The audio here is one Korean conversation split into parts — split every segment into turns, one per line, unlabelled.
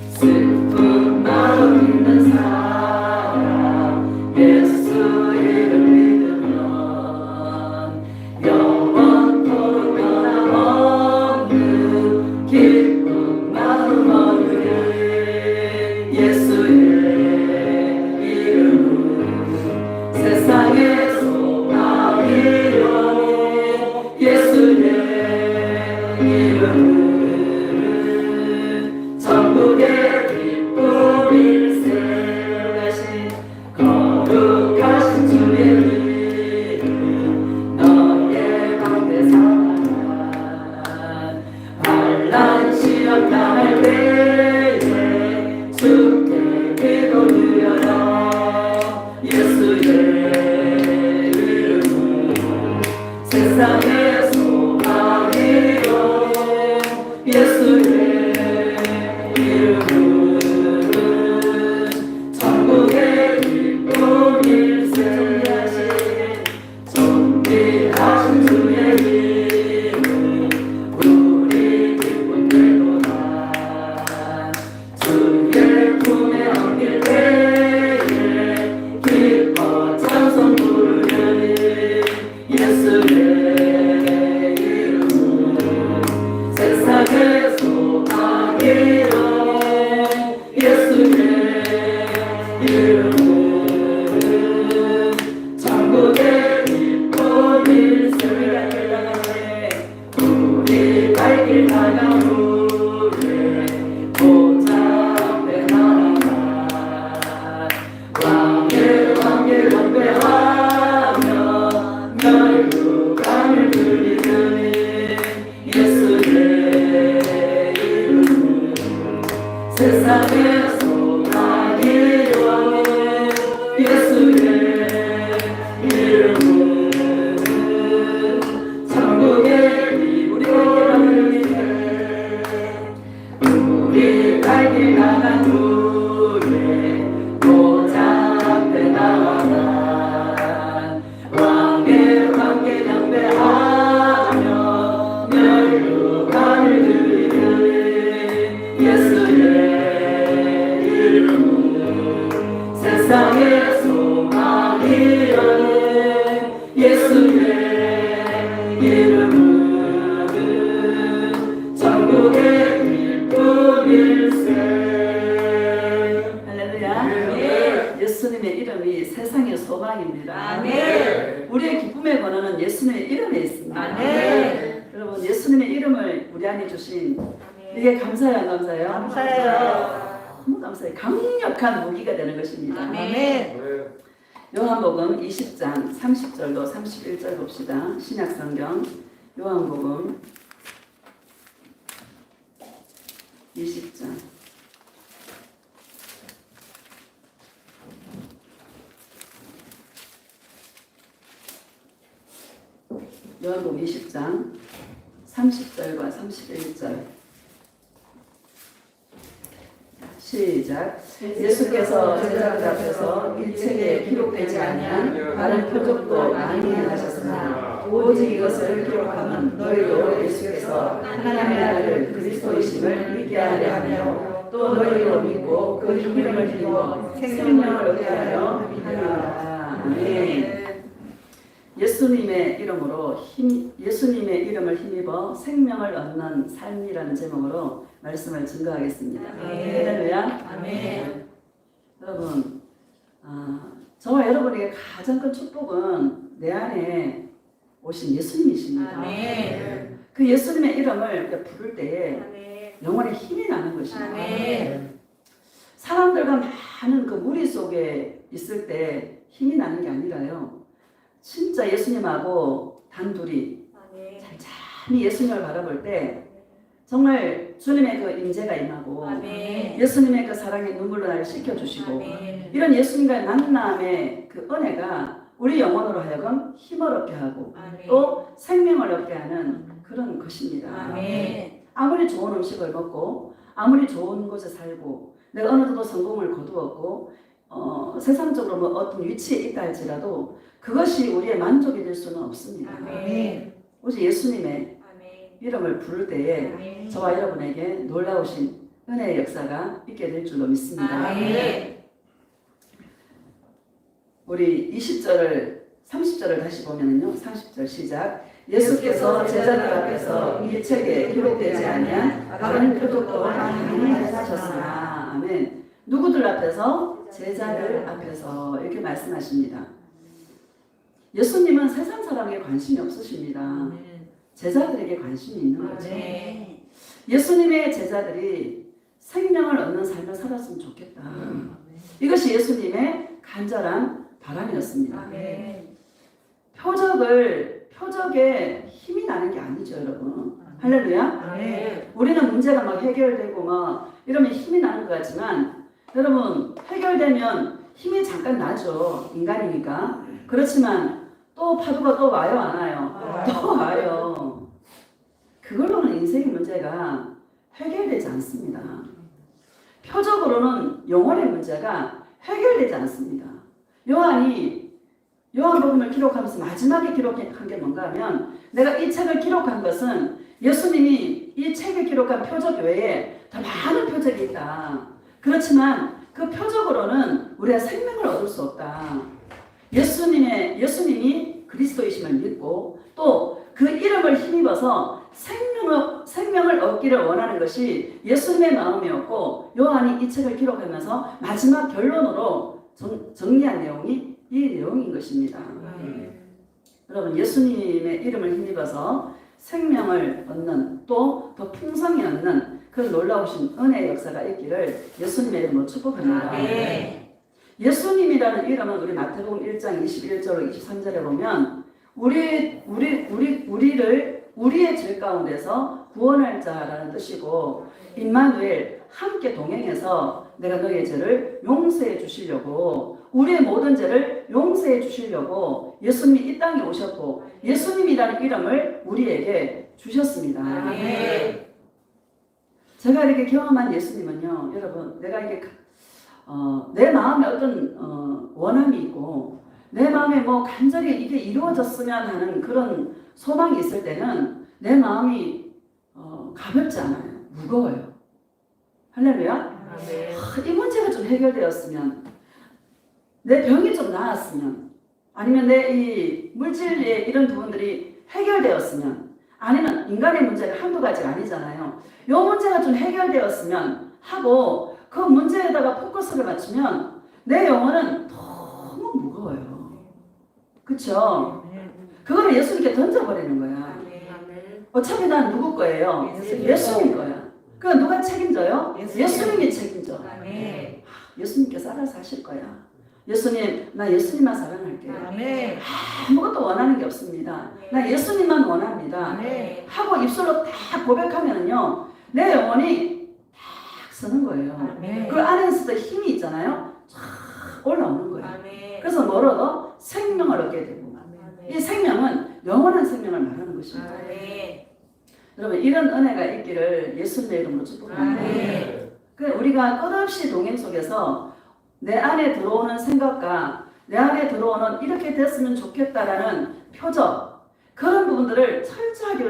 슬픈 마음 있는 사람 예수 이름 믿으면 영원토록 변함없는 기쁜 마음 얻으리. 예수의 이름은 세상의 소망이요 예수의 이름은 천국의 거룩하신 주의 이름 너의 방대 사랑 환난 시험 당할 때에 주께 기도 드려요. 예수의 이름은 세상의 소망이요 예수의 이름은 천국의 존귀하신 주의 이름 우리 기쁜 때도다. 주의 품에 안길 때에 기뻐 찬송 부르리. 예수의 이름은 세상의 소망이요 예수의 이름은 천국의 기쁨 일생에 우리 갈 길 가는 후에 보좌 앞에 나아가 왕의 경배하며 멸류관을 드리느니. 예수의 이름은 세상의 소망이요 예수의 이름은 천국의 우리 갈 길 가는 후에 보좌 앞에 나아가 왕의 경배하며 멸류관을 드리느니. 예수의 이름은 세상의 소망이요 예수의 이름은 천국의 기쁨일세. 할렐루야. 네. 예수님의 이름이 세상의 소망입니다. 네. 우리의 기쁨의 번호는 예수님의 이름에 있습니다. 네. 여러분 예수님의 이름을 우리 안에 주신 이게 감사해요 안 감사해요? 감사해요. 너무 감사해요. 강력한 무기가 되는 것입니다. 아멘. 요한복음 20장 30절로 31절 봅시다. 신약성경 요한복음 20장 요한복음 20장 30절과 31절 시작. 예수께서 제자들 앞에서 일체에 기록되지 아니한 다른 표적도 많이 행하셨으나 오직 이것을 기록하면 너희도 예수께서 하나님의 아들 그리스도이심을 믿게 하려 하며 또 너희로 믿고 그 이름을 힘입어 생명을 얻게 하려 함이라. 아멘. 예수님의 이름을 힘입어 생명을 얻는 삶이라는 제목으로 말씀을 증거하겠습니다. 할렐루야. 아멘. 여러분, 저와 여러분에게 가장 큰 축복은 내 안에 오신 예수님이십니다. 아멘. 그 예수님의 이름을 부를 때에 영혼에 힘이 나는 것입니다. 아멘. 사람들과 많은 그 무리 속에 있을 때 힘이 나는 게 아니라요. 진짜 예수님하고 단둘이 찬찬히 예수님을 바라볼 때 정말 주님의 그 임재가 임하고 아멘. 예수님의 그 사랑의 눈물로 나를 씻겨주시고 아멘. 이런 예수님과의 만남의 그 은혜가 우리 영혼으로 하여금 힘을 얻게 하고 아멘. 또 생명을 얻게 하는 그런 것입니다. 아멘. 아무리 좋은 음식을 먹고 아무리 좋은 곳에 살고 내가 어느 정도 성공을 거두었고 세상적으로 뭐 어떤 위치에 있다 할지라도 그것이 우리의 만족이 될 수는 없습니다.
아멘.
오직 예수님의
아멘.
이름을 부를 때에
아멘.
저와 여러분에게 놀라우신 은혜의 역사가 있게 될 줄로 믿습니다.
아멘.
우리 20절을 30절을 다시 보면요. 30절 시작. 예수께서 제자들 앞에서 이 책에 기록되지 아니한 다른 표적도 많이 하셨으나 아멘. 누구들 앞에서? 제자들 앞에서 이렇게 말씀하십니다. 예수님은 세상 사람에게 관심이 없으십니다. 제자들에게 관심이 있는 거죠. 예수님의 제자들이 생명을 얻는 삶을 살았으면 좋겠다. 이것이 예수님의 간절한 바람이었습니다. 표적에 힘이 나는 게 아니죠, 여러분. 할렐루야. 우리는 문제가 막 해결되고 막 이러면 힘이 나는 것 같지만 여러분 해결되면 힘이 잠깐 나죠. 인간이니까. 그렇지만 또 파도가 또 와요, 안 와요? 또 와요. 그걸로는 인생의 문제가 해결되지 않습니다. 표적으로는 영혼의 문제가 해결되지 않습니다. 요한복음을 기록하면서 마지막에 기록한 게 뭔가 하면 내가 이 책을 기록한 것은 예수님이 이 책에 기록한 표적 외에 더 많은 표적이 있다. 그렇지만 그 표적으로는 우리가 생명을 얻을 수 없다. 예수님이 그리스도이심을 믿고 또 그 이름을 힘입어서 생명을 얻기를 원하는 것이 예수님의 마음이었고 요한이 이 책을 기록하면서 마지막 결론으로 정리한 내용이 이 내용인 것입니다. 여러분 예수님의 이름을 힘입어서 생명을 얻는 또 더 풍성히 얻는 그 놀라우신 은혜의 역사가 있기를 예수님의 이름으로 축복합니다. 예수님이라는 이름은 우리 마태복음 1장 21절로 23절에 보면 우리의 죄 가운데서 구원할 자라는 뜻이고 임마누엘 함께 동행해서 내가 너희의 죄를 용서해 주시려고 우리의 모든 죄를 용서해 주시려고 예수님이 이 땅에 오셨고 예수님이라는 이름을 우리에게 주셨습니다. 제가 이렇게 경험한 예수님은요, 여러분, 내가 이게 내 마음에 어떤 원함이 있고 내 마음에 뭐 간절히 이게 이루어졌으면 하는 그런 소망이 있을 때는 내 마음이 가볍지 않아요. 무거워요. 할렐루야. 이 문제가 좀 해결되었으면 내 병이 좀 나았으면 아니면 내 이 물질의 이런 부분들이 해결되었으면 아니면 인간의 문제가 한두 가지가 아니잖아요. 이 문제가 좀 해결되었으면 하고 그 문제에다가 포커스를 맞추면 내 영혼은 너무 무거워요. 그렇죠? 그거를 예수님께 던져버리는 거야. 어차피 난 누구 거예요? 예수님 거야. 그럼 누가 책임져요? 예수님이 책임져. 예수님께서 알아서 하실 거야. 예수님, 나 예수님만 사랑할게요. 아무것도 원하는 게 없습니다. 나 예수님만 원합니다. 하고 입술로 딱 고백하면요, 내 영혼이 딱 서는 거예요. 그 안에서도 힘이 있잖아요. 쫙 올라오는 거예요. 그래서 뭐라도 생명을 얻게 되고 이 생명은 영원한 생명을 말하는 것입니다. 여러분 이런 은혜가 있기를 예수님의 이름으로 축복합니다. 우리가 끝없이 동행 속에서 내 안에 들어오는 생각과 내 안에 들어오는 이렇게 됐으면 좋겠다라는 표적 그런 부분들을 철저하게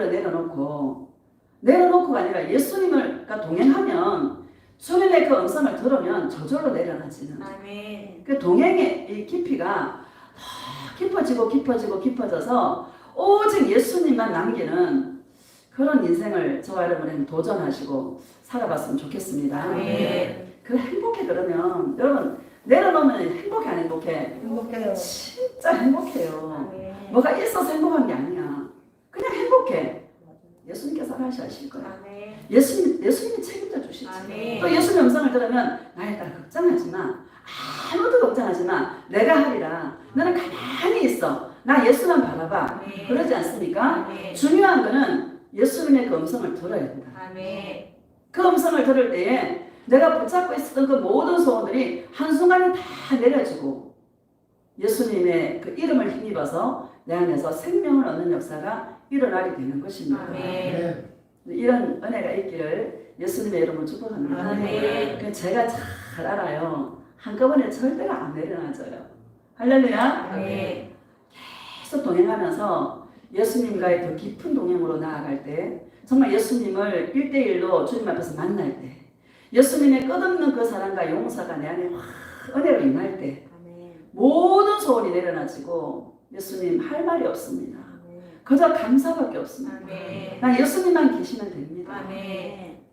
내려놓고가 아니라 예수님과 동행하면 주님의 그 음성을 들으면 저절로 내려가지는 그 동행의 이 깊이가 깊어져서 오직 예수님만 남기는 그런 인생을 저와 여러분은 도전하시고 살아봤으면 좋겠습니다. 그 행복해 그러면 여러분 내려놓으면 행복해 안 행복해?
행복해요.
진짜 행복해요. 뭐가 있어서 행복한 게 아니야. 그냥 행복해. 예수님께서 하실 거야. 예수님이 책임져 주시지. 또 예수님의 음성을 들으면 나에 따라 걱정하지 마. 아무도 걱정하지 마. 내가 하리라. 너는 가만히 있어. 나 예수만 바라봐. 그러지 않습니까? 중요한 거는 예수님의 그 음성을 들어야 된다. 그 음성을 들을 때에 내가 붙잡고 있었던 그 모든 소원들이 한순간에 다 내려지고 예수님의 그 이름을 힘입어서 내 안에서 생명을 얻는 역사가 일어나게 되는 것입니다. 이런 은혜가 있기를 예수님의 이름으로 축복합니다. 제가 잘 알아요. 한꺼번에 절대로 안 내려놔져요. 할렐루야.
아멘.
계속 동행하면서 예수님과의 더 깊은 동행으로 나아갈 때 정말 예수님을 1대1로 주님 앞에서 만날 때 예수님의 끝없는 그 사랑과 용서가 내 안에 확 은혜로 임할 때 모든 소원이 내려놔지고 예수님 할 말이 없습니다. 그저 감사밖에 없습니다. 난 예수님만 계시면 됩니다.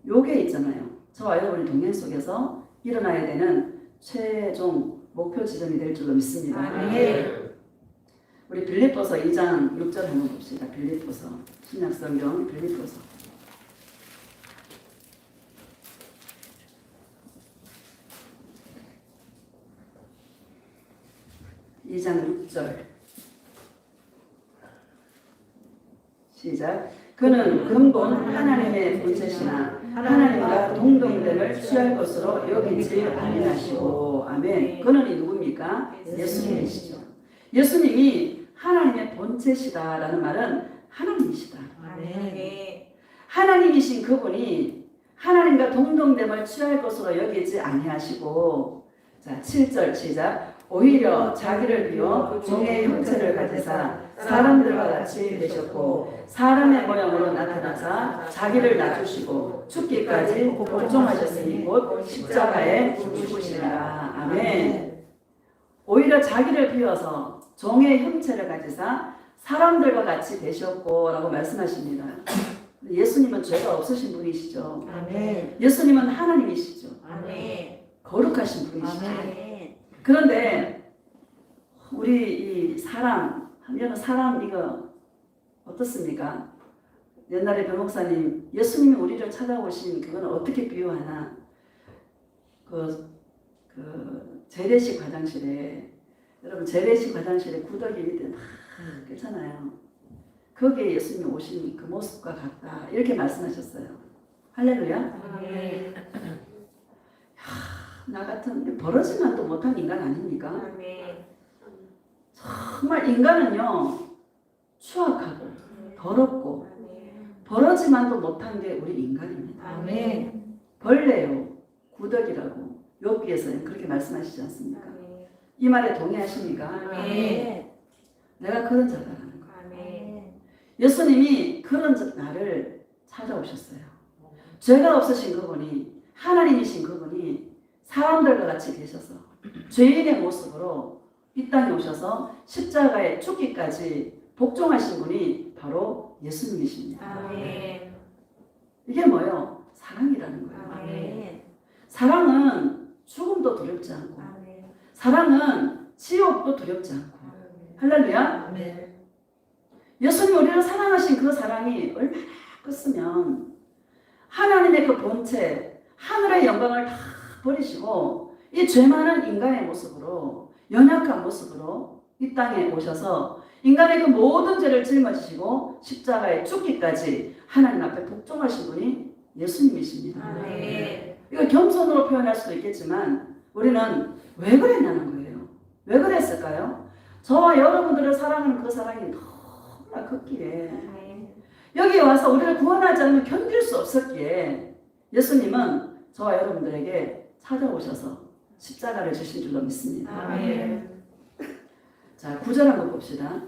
요게 있잖아요. 저와 여러분의 동행 속에서 일어나야 되는 최종 목표 지점이 될 줄로 믿습니다. 우리 빌립보서 2장 6절 한번 봅시다. 빌립보서 신약성경 빌립보서 2장 6절 시작. 그는 근본 하나님의 본체시나 하나님과 동등됨을 취할 것으로 여기지 아니하시고. 아멘. 그는 누굽니까? 예수님이시죠. 예수님이 하나님의 본체시다라는 말은 하나님이시다. 하나님이신 그분이 하나님과 동등됨을 취할 것으로 여기지 아니하시고. 자, 7절 시작. 오히려 자기를 비워 종의 형체를 가지사 사람들과 같이 되셨고 사람의 모양으로 나타나사 자기를 낮추시고 죽기까지 복종하셨으니 곧 십자가에 죽으시니라. 아멘. 오히려 자기를 비워서 종의 형체를 가지사 사람들과 같이 되셨고 라고 말씀하십니다. 예수님은 죄가 없으신 분이시죠.
아멘.
예수님은 하나님이시죠.
아멘.
거룩하신 분이시죠.
아멘.
그런데 우리 이 사람 이거 어떻습니까? 옛날에 변목사님 예수님이 우리를 찾아오신 그건 어떻게 비유하나? 그 재래식 화장실에 여러분 재래식 화장실에 구더기 밑에 막 있잖아요. 거기에 예수님이 오신 그 모습과 같다 이렇게 말씀하셨어요. 할렐루야.
아멘.
나 같은 버러지만도 못한 인간 아닙니까?
아멘.
정말 인간은요 추악하고 더럽고 버러지만도 못한 게 우리 인간입니다.
아멘.
벌레요 구더기라고 욥기에서는 그렇게 말씀하시지 않습니까? 이 말에 동의하십니까?
아멘.
내가 그런 자다라는 거예요.
아멘.
예수님이 그런 나를 찾아오셨어요. 죄가 없으신 그분이 하나님이신 그분이 사람들과 같이 계셔서 죄인의 모습으로 이 땅에 오셔서 십자가에 죽기까지 복종하신 분이 바로 예수님이십니다.
아멘.
이게 뭐예요? 사랑이라는 거예요.
아멘.
사랑은 죽음도 두렵지 않고
아멘.
사랑은 지옥도 두렵지 않고. 할렐루야.
아멘.
예수님 우리를 사랑하신 그 사랑이 얼마나 컸으면 하나님의 그 본체 하늘의 영광을 다 버리시고 이 죄 많은 인간의 모습으로 연약한 모습으로 이 땅에 오셔서 인간의 그 모든 죄를 짊어지시고 십자가에 죽기까지 하나님 앞에 복종하신 분이 예수님이십니다.
아멘.
이거 겸손으로 표현할 수도 있겠지만 우리는 왜 그랬냐는 거예요. 왜 그랬을까요? 저와 여러분들을 사랑하는 그 사랑이 너무나 컸기에 여기 와서 우리를 구원하지 않으면 견딜 수 없었기에 예수님은 저와 여러분들에게 찾아오셔서 십자가를 주신 줄로 믿습니다.
아멘.
자, 9절 한번 봅시다.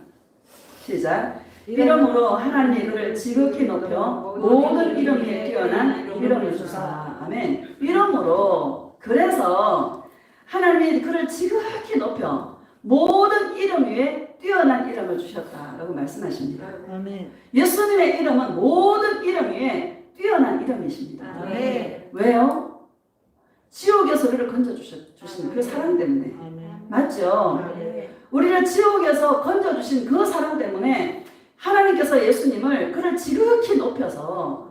시작. 이름으로 하나님 이를 지극히 높여 모든 이름 위에 뛰어난 이름을 주사. 아멘. 이름으로 그래서 하나님이 그를 지극히 높여 모든 이름 위에 뛰어난 이름을 주셨다라고 말씀하십니다.
아멘.
예수님의 이름은 모든 이름 위에 뛰어난 이름이십니다.
아멘.
왜요? 지옥에서 우리를 건져주신 그 사랑 때문에.
아멘.
맞죠?
아멘.
우리를 지옥에서 건져주신 그 사랑 때문에 하나님께서 예수님을 그를 지극히 높여서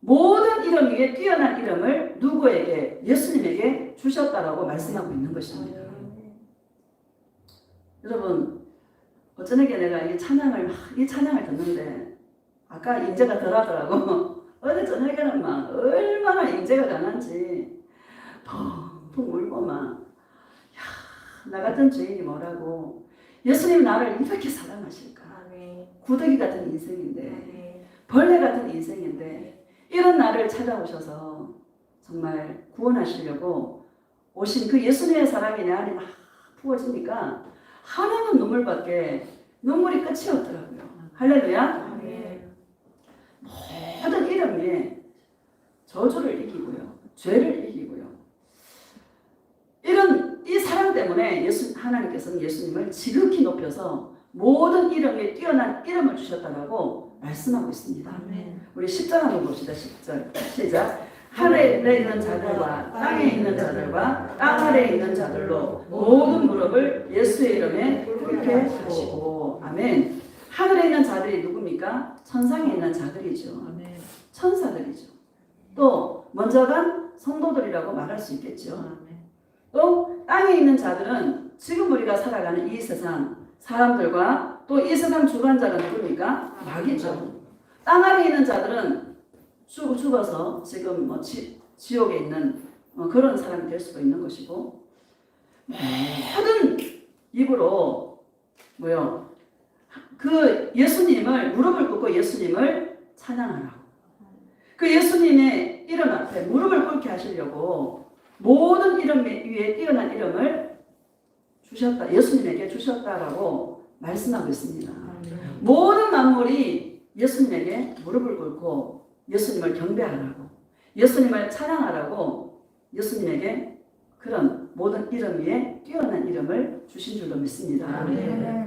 모든 이름 위에 뛰어난 이름을 누구에게? 예수님에게 주셨다라고 말씀하고 있는 것입니다. 여러분 어쩌게 내가 이 찬양을 듣는데 아까 인재가 덜하더라고. 어제 저녁에는 막 얼마나 인재가 강한지 펑펑 울고 막 나 같은 죄인이 뭐라고 예수님 나를 이렇게 사랑하실까? 구더기 같은 인생인데 벌레 같은 인생인데 이런 나를 찾아오셔서 정말 구원하시려고 오신 그 예수님의 사랑이 내 안에 막 부어지니까 하나는 눈물밖에 눈물이 끝이 없더라고요. 할렐루야.
아멘.
모든 이름이 저주를 이기고요. 죄를 이기고요. 이런 이 사랑 때문에 하나님께서는 예수님을 지극히 높여서 모든 이름에 뛰어난 이름을 주셨다고 말씀하고 있습니다.
아멘.
우리 10절 한번 봅시다. 10절 시작. 하늘에 있는 자들과 땅에 있는 자들과 땅 아래에 있는 자들로 모든 무릎을 예수의 이름에 꿇게 하시고. 아멘. 하늘에 있는 자들이 누굽니까? 천상에 있는 자들이죠.
아멘.
천사들이죠. 또 먼저 간 성도들이라고 말할 수 있겠죠.
아멘.
또 땅에 있는 자들은 지금 우리가 살아가는 이 세상 사람들과 또 이 세상 주관자가 누굽니까? 마귀죠. 땅 아래에 있는 자들은 죽어서 지금 뭐 지옥에 있는 그런 사람이 될 수도 있는 것이고, 모든 입으로 뭐요? 그 예수님을 무릎을 꿇고 예수님을 찬양하라고. 그 예수님의 이름 앞에 무릎을 꿇게 하시려고 모든 이름 위에 뛰어난 이름을 주셨다. 예수님에게 주셨다라고 말씀하고 있습니다. 모든 만물이 예수님에게 무릎을 꿇고 예수님을 경배하라고, 예수님을 찬양하라고 예수님에게 그런 모든 이름 위에 뛰어난 이름을 주신 줄로 믿습니다.
아멘.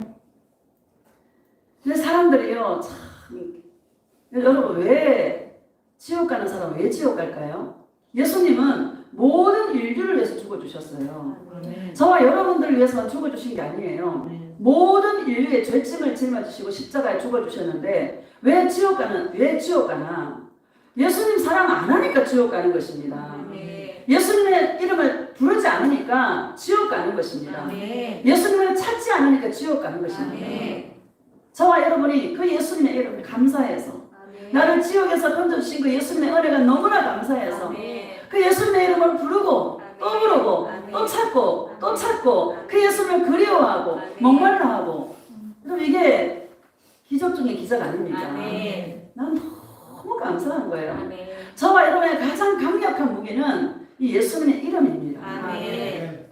근데 사람들이요, 참, 여러분 왜 지옥 가는 사람 왜 지옥 갈까요? 예수님은 모든 인류를 위해서 죽어주셨어요.
아멘.
저와 여러분들을 위해서만 죽어주신 게 아니에요.
아멘.
모든 인류의 죄짐을 짊어지시고 십자가에 죽어주셨는데 왜 지옥 가나? 예수님 사랑 안 하니까 지옥 가는 것입니다.
아멘.
예수님의 이름을 부르지 않으니까 지옥 가는 것입니다.
아멘.
예수님을 찾지 않으니까 지옥 가는 것입니다.
아멘.
저와 여러분이 그 예수님의 이름을 감사해서
아멘.
나를 지옥에서 건져주신 그 예수님의 은혜가 너무나 감사해서
아멘.
그 예수님의 이름을 부르고 또 부르고 또 찾고 또 찾고 그 예수님을 그리워하고 목말라 하고, 그럼 이게 기적 중에 기적 아닙니까?
아멘.
난 너무 감사한 거예요.
아멘.
저와 여러분의 가장 강력한 무기는 이 예수님의 이름입니다.
아멘.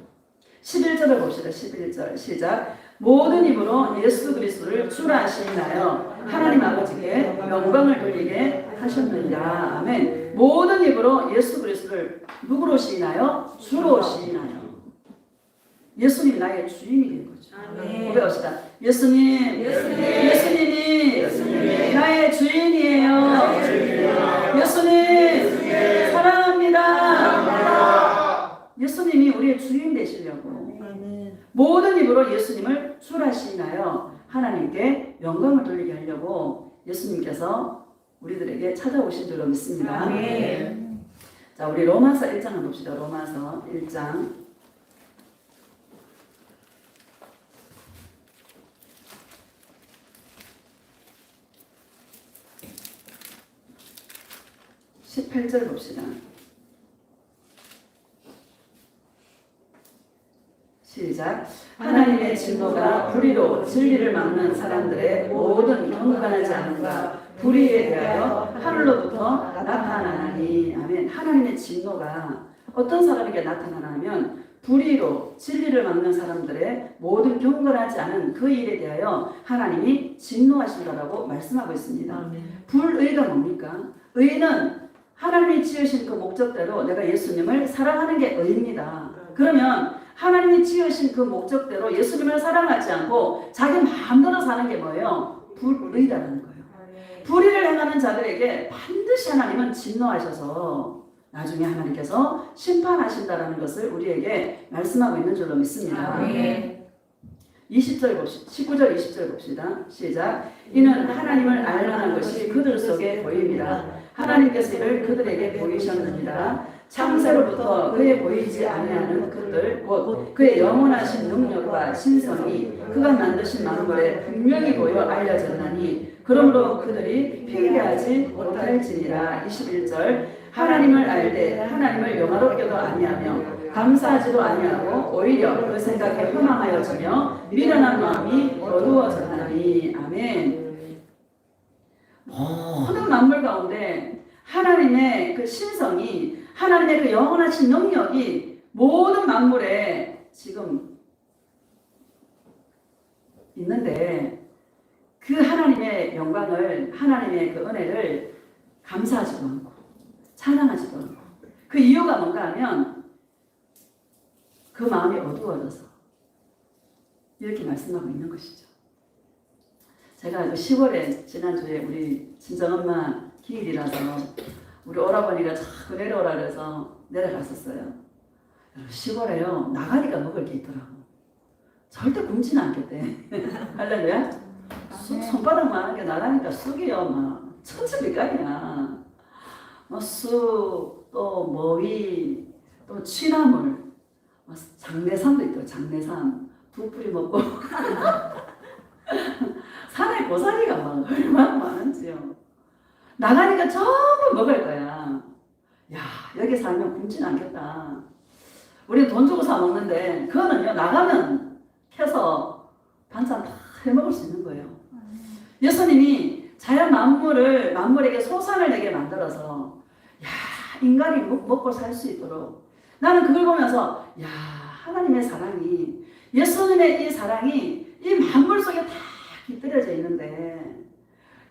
11절을 봅시다. 11절 시작. 모든 입으로 예수 그리스도를 주라 하시나요? 하나님 아버지께 영광을 돌리게 하셨느니라. 아멘. 모든 입으로 예수 그리스도를 누구로 시나요? 주로 시나요. 예수님이 나의 주인이 된 거죠.
아멘.
고백합시다. 예수님이 나의 주인이에요. 예수님 사랑합니다. 예수님이 우리의 주인 되시려고 모든 입으로 예수님을 주라시나요? 하나님께 영광을 돌리게 하려고 예수님께서 우리들에게 찾아오신 줄로 믿습니다.
아멘.
자, 우리 로마서 1장 한번 봅시다. 로마서 1장 18절 봅시다. 시작. 하나님의 진노가 불의로 진리를 막는 사람들의 모든 경건하지 않은가 불의에 대하여 하늘로부터 나타나니. 아멘. 하나님의 진노가 어떤 사람에게 나타나냐면 불의로 진리를 막는 사람들의 모든 경건하지 않은 그 일에 대하여 하나님이 진노하신다라고 말씀하고 있습니다.
아멘.
불의가 뭡니까? 의는 하나님이 지으신 그 목적대로 내가 예수님을 사랑하는 게 의입니다. 그러면 하나님이 지으신 그 목적대로 예수님을 사랑하지 않고 자기 마음대로 사는 게 뭐예요? 불의라는 거예요. 불의를 행하는 자들에게 반드시 하나님은 진노하셔서 나중에 하나님께서 심판하신다라는 것을 우리에게 말씀하고 있는 줄로 믿습니다.
아멘.
20절 봅시다. 19절 20절 봅시다. 시작. 이는 하나님을 알만한 것이 그들 속에 보입니다. 하나님께서 이를 그들에게 보이셨느니라. 창세로부터 그의 보이지 아니하는 그들 곧 그의 영원하신 능력과 신성이 그가 만드신 만물에 분명히 보여 알려졌나니 그러므로 그들이 핑계하지 못할지니라. 21절. 하나님을 알되 하나님을 영화롭게도 아니하며 감사하지도 아니하고 오히려 그 생각에 허망하여지며 미련한 마음이 어두워졌나니. 아멘. 모든 만물 가운데 하나님의 그 신성이, 하나님의 그 영원하신 능력이 모든 만물에 지금 있는데 그 하나님의 영광을, 하나님의 그 은혜를 감사하지도 않고 찬양하지도 않고, 그 이유가 뭔가 하면 그 마음이 어두워져서 이렇게 말씀하고 있는 것이죠. 제가 그 10월에 지난주에 우리 친정엄마 기일이라서 우리 오라버니가 자꾸 내려오라 그래서 내려갔었어요. 10월에요 나가니까 먹을 게 있더라고. 절대 굶지는 않겠대. 할렐루야. 쑥 손바닥만 하게 나가니까 쑥이요 막 천지백각이야. 뭐 쑥, 또 머위, 또 취나물, 장내삼도 있더라고. 장내삼 두 뿌리 먹고 산에 고사리가 막 얼마나 많은지요. 나가니까 전부 먹을 거야. 야, 여기 살면 굶진 않겠다. 우리 돈 주고 사 먹는데 그거는요 나가면 캐서 반찬 다 해먹을 수 있는 거예요. 예수님이 자연 만물에게 소산을 내게 만들어서 야, 인간이 먹고 살 수 있도록, 나는 그걸 보면서 야, 하나님의 사랑이, 예수님의 이 사랑이 이 만물 속에 다 깃들여져 있는데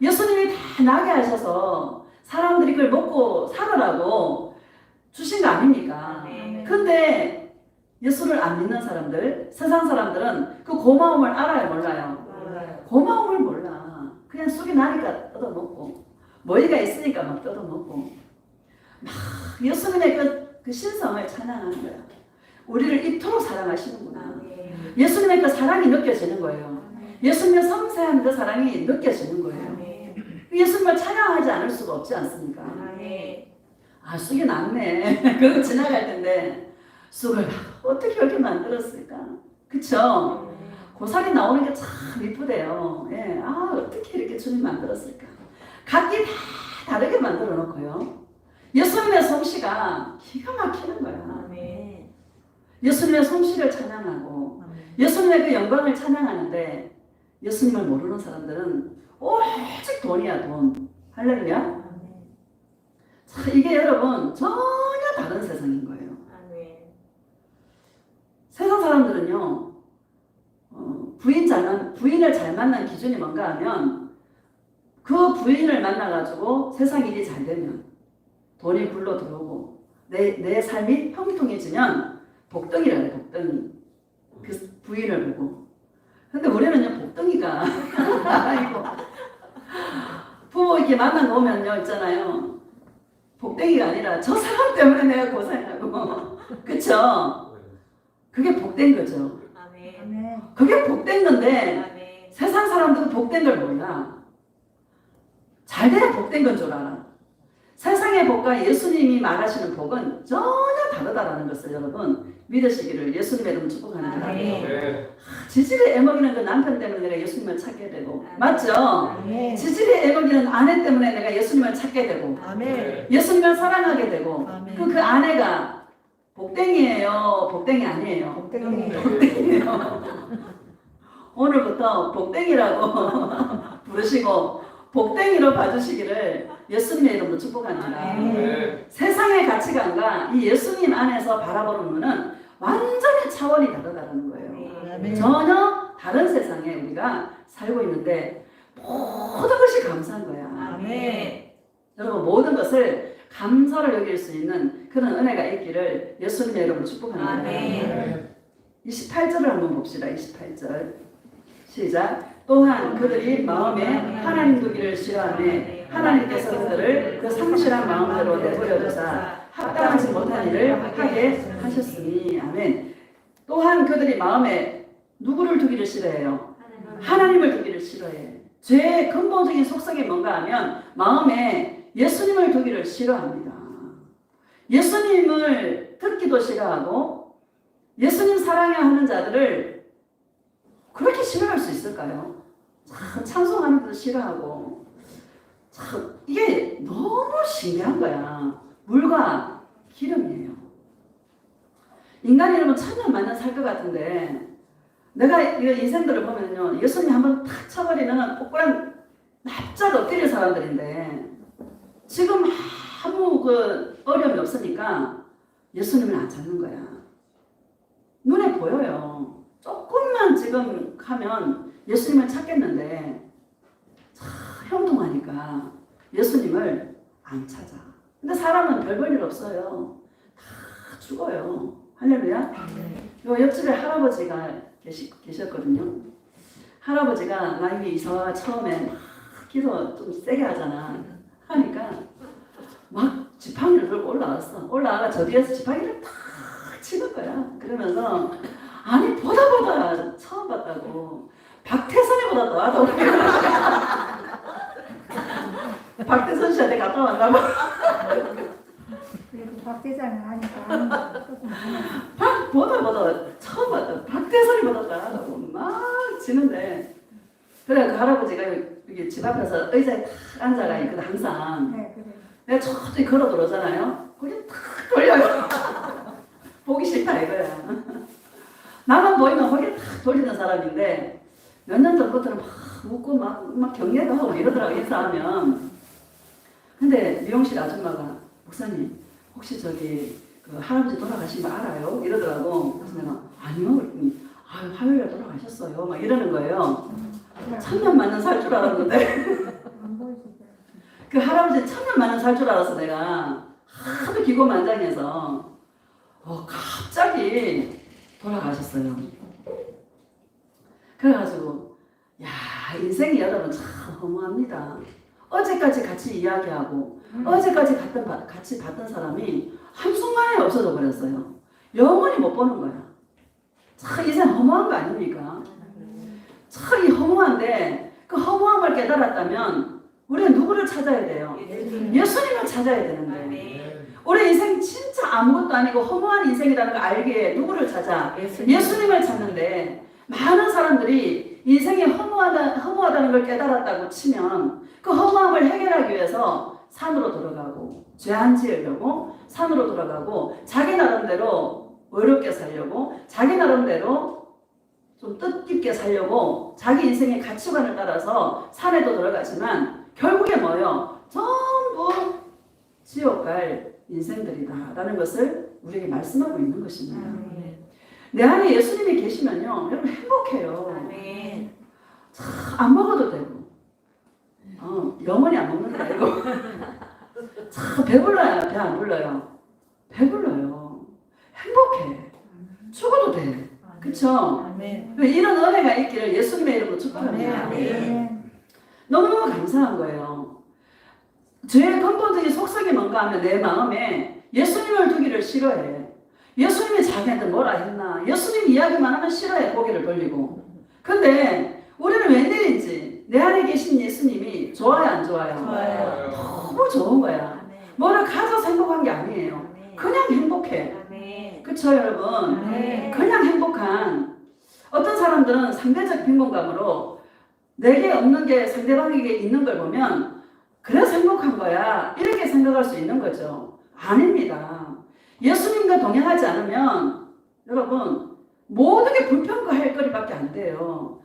예수님이 다 나게 하셔서 사람들이 그걸 먹고 살아라고 주신 거 아닙니까? 근데 예수를 안 믿는 사람들, 세상 사람들은 그 고마움을 알아요, 몰라요? 고마움을 몰라. 그냥 쑥이 나니까 뜯어먹고 머리가 있으니까 막 뜯어먹고 막 예수님의 그 신성을 찬양하는 거야. 우리를 이토록 사랑하시는구나. 예수님의 그 사랑이 느껴지는 거예요. 예수님의 섬세한 그 사랑이 느껴지는 거예요. 예수님을 찬양하지 않을 수가 없지 않습니까? 아, 쑥이 났네. 그거 지나갈 텐데 쑥을 어떻게 이렇게 만들었을까? 그쵸? 고사리 나오는 게 참 이쁘대요. 예. 아, 어떻게 이렇게 주님 만들었을까? 각기 다 다르게 만들어 놓고요. 예수님의 솜씨가 기가 막히는 거야. 예수님의 솜씨를 찬양하고 예수님의 그 영광을 찬양하는데 예수님을 모르는 사람들은 오직 돈이야, 돈. 할렐루야. 자, 이게 여러분 전혀 다른 세상인 거예요. 세상 사람들은요, 부인을 잘 만난 기준이 뭔가 하면 그 부인을 만나가지고 세상 일이 잘 되면, 돈이 굴러 들어오고 내 삶이 형통해지면 복덩이라 그래, 복덩이. 그 부인을 보고. 근데 우리는요, 복덩이가 아이고, 부모 이렇게 만나 놓으면요, 있잖아요, 복덩이가 아니라 저 사람 때문에 내가 고생하고 그쵸? 그게 복된 거죠. 그게 복된 건데 세상 사람들은 복된 걸 몰라. 잘 돼야 복된 건 줄 알아. 세상의 복과 예수님이 말하시는 복은 전혀 다르다라는 것을 여러분 믿으시기를 예수님의 이름으로 축복합니다. 지질에 애먹이는 그 남편 때문에 내가 예수님을 찾게 되고, 맞죠? 지질에 애먹이는 아내 때문에 내가 예수님을 찾게 되고, 예수님을 사랑하게 되고, 그 아내가 복댕이에요, 복댕이 아니에요? 복댕이에요. 오늘부터 복댕이라고 부르시고 복댕이로 봐주시기를 예수님의 이름으로 축복합니다. 세상의 가치관과 이 예수님 안에서 바라보는 눈은 완전히 차원이 다르다는 거예요. 전혀 다른 세상에 우리가 살고 있는데 모든 것이 감사한 거야. 여러분, 모든 것을 감사를 여길 수 있는 그런 은혜가 있기를 예수님의 이름으로 축복합니다. 28절을 한번 봅시다. 28절 시작. 또한 그들이 마음에 하나님 두기를 싫어하매 하나님께서 그들을 그 상실한 마음대로 내버려 두사 합당하지 못한 일을 하게 하셨으니. 아멘. 또한 그들이 마음에 누구를 두기를 싫어해요? 하나님을 두기를 싫어해. 죄의 근본적인 속성이 뭔가 하면 마음에 예수님을 두기를 싫어합니다. 예수님을 듣기도 싫어하고 예수님 사랑해야 하는 자들을 그렇게 싫어할 수 있을까요? 참 찬송하는 것도 싫어하고, 참 이게 너무 신기한 거야. 물과 기름이에요. 인간이 이러면 천년만년 살 것 같은데, 내가 이 인생들을 보면요, 예수님 한번 탁 쳐버리면 꼬꾸랑 납작 엎드릴 사람들인데 지금 아무 그 어려움이 없으니까 예수님을 안 찾는 거야. 눈에 보여요. 조금만 지금 하면 예수님을 찾겠는데 형통하니까 예수님을 안 찾아. 근데 사람은 별 볼 일 없어요. 다 죽어요. 할렐루야. 요 옆집에 할아버지가 계셨거든요. 할아버지가 나에게 이사 처음에 막 기도 좀 세게 하잖아. 하니까 막 지팡이를 들고 올라와가 저 뒤에서 지팡이를 탁 치는 거야. 그러면서 아니 보다 처음 봤다고 박태선이보다 더하다고 박태선 씨한테 갔다 왔나봐.
그래도 박대장을 하니까 조금
보다 처음 봤다. 박태선이보다 더하다고 막 치는데 그래 그 할아버지가 여기 집 앞에서 의자에 탁 앉아가 있거든 항상.
네, 그래.
내가 저쪽에 걸어 들어오잖아요. 거기 탁 돌려요. 보기 싫다 이거야. 나만 보이면 거기 탁 돌리는 사람인데 몇 년 전부터는 막 웃고 막 격려도 하고 이러더라고 인사하면. 근데 미용실 아줌마가 목사님 혹시 저기 그 할아버지 돌아가신 거 알아요? 이러더라고. 그래서 내가 아니요. 그랬더니 아유 화요일에 돌아가셨어요. 막 이러는 거예요. 천년 만년 살 줄 알았는데
안 보이시죠?
그 할아버지 천년 만년 살 줄 알았어 내가. 하도 기고만장해서 갑자기 돌아가셨어요. 그래가지고 야 인생이 여러분 참 허무합니다. 어제까지 같이 이야기하고 어제까지 같이 봤던 사람이 한순간에 없어져 버렸어요. 영원히 못 보는 거야. 참 인생 허무한 거 아닙니까? 참 이 허무한데 그 허무함을 깨달았다면 우리는 누구를 찾아야 돼요? 예수님을 찾아야 되는데 우리 인생 진짜 아무것도 아니고 허무한 인생이라는 걸 알기에 누구를 찾아? 예수님을 찾는데 많은 사람들이 인생이 허무하다는 걸 깨달았다고 치면 그 허무함을 해결하기 위해서 산으로 돌아가고 죄 안 지으려고 산으로 돌아가고 자기 나름대로 어렵게 살려고 자기 나름대로 좀 뜻깊게 살려고 자기 인생의 가치관을 따라서 산에도 들어가지만 결국에 뭐예요? 전부 지옥 갈 인생들이다라는 것을 우리에게 말씀하고 있는 것입니다. 내 안에 예수님이 계시면요 여러분 행복해요. 안 먹어도 되고 영원히 안 먹는 게 아니고 참 배불러요. 배 안 불러요. 배불러요. 행복해. 죽어도 돼. 그쵸? 이런 은혜가 있기를 예수님의 이름으로 축복합니다. 너무너무 감사한 거예요. 죄의 근본적인 속성이 뭔가 하면 내 마음에 예수님을 두기를 싫어해. 예수님이 자기한테 뭐라 했나? 예수님 이야기만 하면 싫어해. 고개를 돌리고. 근데 우리는 웬일인지 내 안에 계신 예수님이 좋아요 안 좋아요?
좋아요.
너무 좋은 거야. 뭐를 가져서 행복한 게 아니에요. 그냥 행복해. 그쵸 여러분? 그냥 행복한 어떤 사람들은 상대적 빈곤감으로 내게 없는 게 상대방에게 있는 걸 보면 그래서 행복한 거야 이렇게 생각할 수 있는 거죠. 아닙니다. 예수님과 동행하지 않으면 여러분 모든 게 불평가할 거리밖에 안 돼요.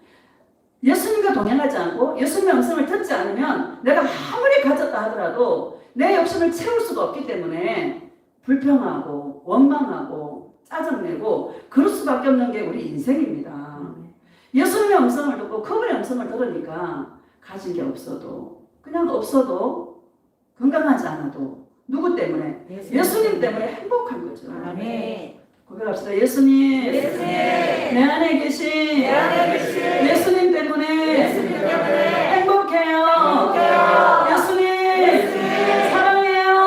예수님과 동행하지 않고 예수님의 음성을 듣지 않으면 내가 아무리 가졌다 하더라도 내 욕심을 채울 수가 없기 때문에 불평하고 원망하고 짜증내고 그럴 수밖에 없는 게 우리 인생입니다. 예수님의 음성을 듣고 그분의 음성을 들으니까 가진 게 없어도 그냥 없어도 건강하지 않아도 누구 때문에? 예수님 때문에 행복한 거죠. 고백합시다. 예수님 내 안에 계신 예수님 때문에 행복해요. 예수님 사랑해요.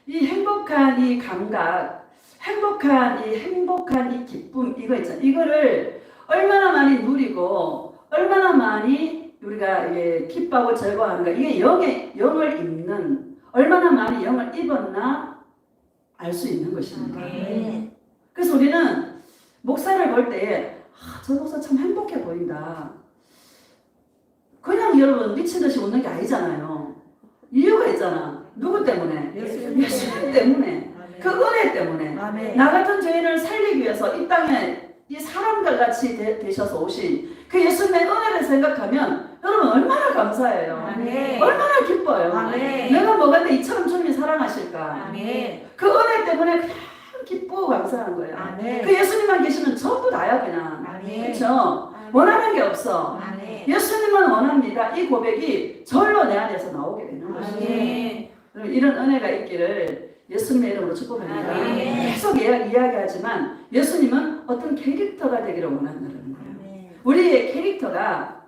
이 행복한 이 감각, 행복한 이 기쁨 이거 있잖아요. 이거를 얼마나 많이 누리고 얼마나 많이 우리가 이게 기뻐하고 즐거워하는가 이게 영을 입는 얼마나 많이 영을 입었나 알 수 있는 것입니다. 그래서 우리는 목사를 볼 때에 저 목사 참 행복해 보인다. 그냥 여러분 미친 듯이 웃는 게 아니잖아요. 이유가 있잖아. 누구 때문에? 예수님 때문에. 그 은혜 때문에. 나 같은 죄인을 살리기 위해서 이 땅에 이 사람과 같이 되셔서 오신 그 예수님의 은혜를 생각하면 여러분 얼마나 감사해요. 얼마나 기뻐요. 내가 뭐가 내 이처럼 주님이 사랑하실까. 그 은혜 때문에 그냥 기쁘고 감사한 거예요.
아멘.
그 예수님만 계시면 전부 다야 그냥.
아멘.
그렇죠? 원하는 게 없어.
아멘.
예수님만 원합니다. 이 고백이 절로 내 안에서 나오게 되는 것이죠.
아멘.
여러분, 이런 은혜가 있기를 예수님의 이름으로 축복합니다.
아멘.
계속 이야기하지만 예수님은 어떤 캐릭터가 되기를 원한다는 거예요.
아멘.
우리의 캐릭터가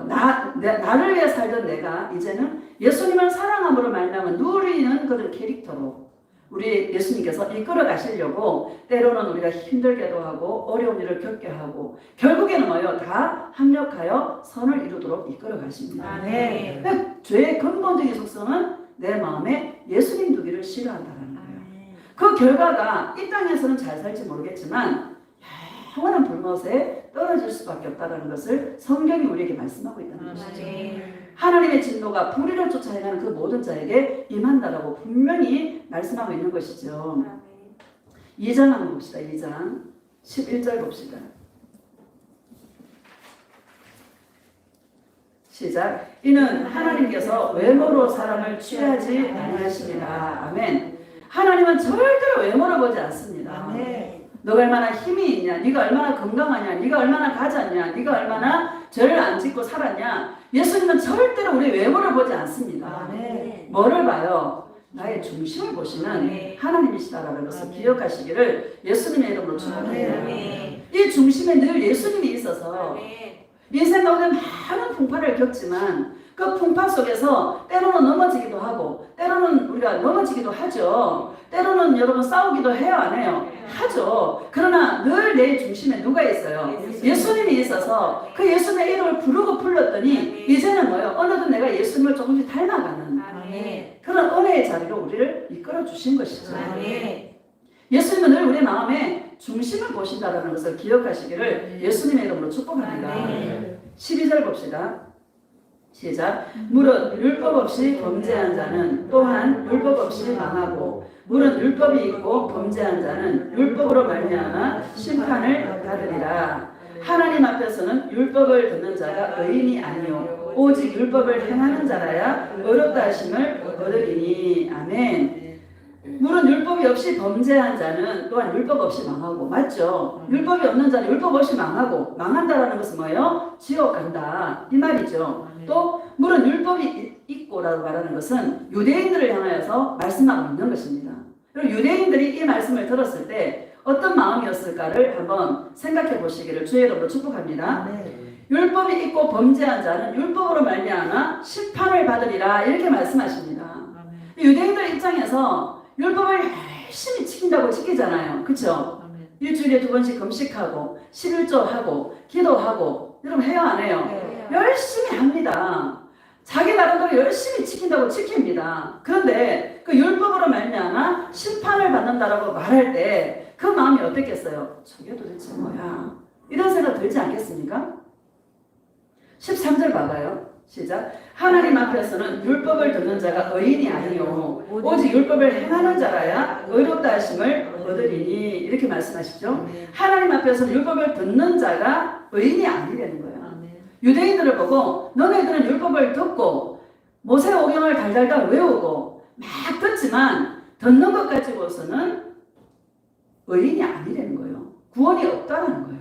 나를 위해 살던 내가 이제는 예수님을 사랑함으로 말미암아 누리는 그런 캐릭터로 우리 예수님께서 이끌어 가시려고 때로는 우리가 힘들게도 하고 어려운 일을 겪게 하고 결국에는 뭐예요? 다 합력하여 선을 이루도록 이끌어 가십니다.
아멘.
그러니까 죄의 근본적인 속성은 내 마음에 예수님 두기를 싫어한다는 거예요.
아멘.
그 결과가 이 땅에서는 잘 살지 모르겠지만 영원한 불못에 떨어질 수밖에 없다는 것을 성경이 우리에게 말씀하고 있다는 것이죠. 하나님의 진노가 불의를 쫓아내는 그 모든 자에게 임한다라고 분명히 말씀하고 있는 것이죠. 2장 한번 봅시다. 2장 11절 봅시다. 시작. 이는 하나님께서 외모로 사람을 취하지 아니하십니다. 아멘. 하나님은 절대로 외모를 보지 않습니다.
아멘.
너가 얼마나 힘이 있냐, 네가 얼마나 건강하냐, 네가 얼마나 가졌냐, 네가 얼마나 죄를 안 짓고 살았냐. 예수님은 절대로 우리 외모를 보지 않습니다.
아멘.
뭐를 봐요? 나의 중심을 보시는
아멘.
하나님이시다라는 것을
아멘.
기억하시기를 예수님의 이름으로 축복합니다.
아멘.
이 중심에 늘 예수님이 있어서
아멘.
인생 가운데 많은 풍파를 겪지만 그 풍파 속에서 때로는 넘어지기도 하고 때로는 우리가 넘어지기도 하죠. 때로는 여러분 싸우기도 해요, 안 해요? 하죠. 그러나 늘 내 중심에 누가 있어요? 예수님이 있어서 그 예수님의 이름을 부르고 불렀더니 이제는 뭐예요? 어느덧 내가 예수님을 조금씩 닮아가는
아멘.
그런 은혜의 자리로 우리를 이끌어 주신 것이죠.
아멘.
예수님은 늘 우리 마음에 중심을 보신다는 것을 기억하시기를 예수님의 이름으로 축복합니다.
아멘.
12절 봅시다. 시작. 물은 율법 없이 범죄한 자는 또한 율법 없이 망하고 물은 율법이 있고 범죄한 자는 율법으로 말미암아 심판을 받으리라. 하나님 앞에서는 율법을 듣는 자가 의인이 아니요 오직 율법을 행하는 자라야 의롭다 하심을 얻으리니. 아멘. 물은 율법이 없이 범죄한 자는 또한 율법 없이 망하고, 맞죠? 율법이 없는 자는 율법 없이 망하고, 망한다라는 것은 뭐예요? 지옥 간다 이 말이죠. 또 물은 율법이 있고라고 말하는 것은 유대인들을 향하여서 말씀하고 있는 것입니다. 그리고 유대인들이 이 말씀을 들었을 때 어떤 마음이었을까를 한번 생각해 보시기를 주의 이름으로 축복합니다. 율법이 있고 범죄한 자는 율법으로 말미암아 심판을 받으리라 이렇게 말씀하십니다. 유대인들 입장에서 율법을 열심히 지킨다고 지키잖아요. 그렇죠? 일주일에 2번씩 금식하고 11조하고 기도하고 여러분 해요, 안 해요?
네.
열심히 합니다. 자기 나름대로 열심히 지킨다고 지킵니다. 그런데 그 율법으로 말미암아 심판을 받는다라고 말할 때 그 마음이 어땠겠어요? 저게 도대체 뭐야? 이런 생각 들지 않겠습니까? 13절 봐봐요. 시작. 하나님 앞에서는 율법을 듣는 자가 의인이 아니요 오직 율법을 행하는 자라야 의롭다 하심을 얻으리니 이렇게 말씀하시죠. 하나님 앞에서는 율법을 듣는 자가 의인이 아니라는 거예요. 유대인들을 보고 너네들은 율법을 듣고 모세오경을 달달달 외우고 막 듣지만 듣는 것 가지고서는 의인이 아니라는 거예요. 구원이 없다는 거예요.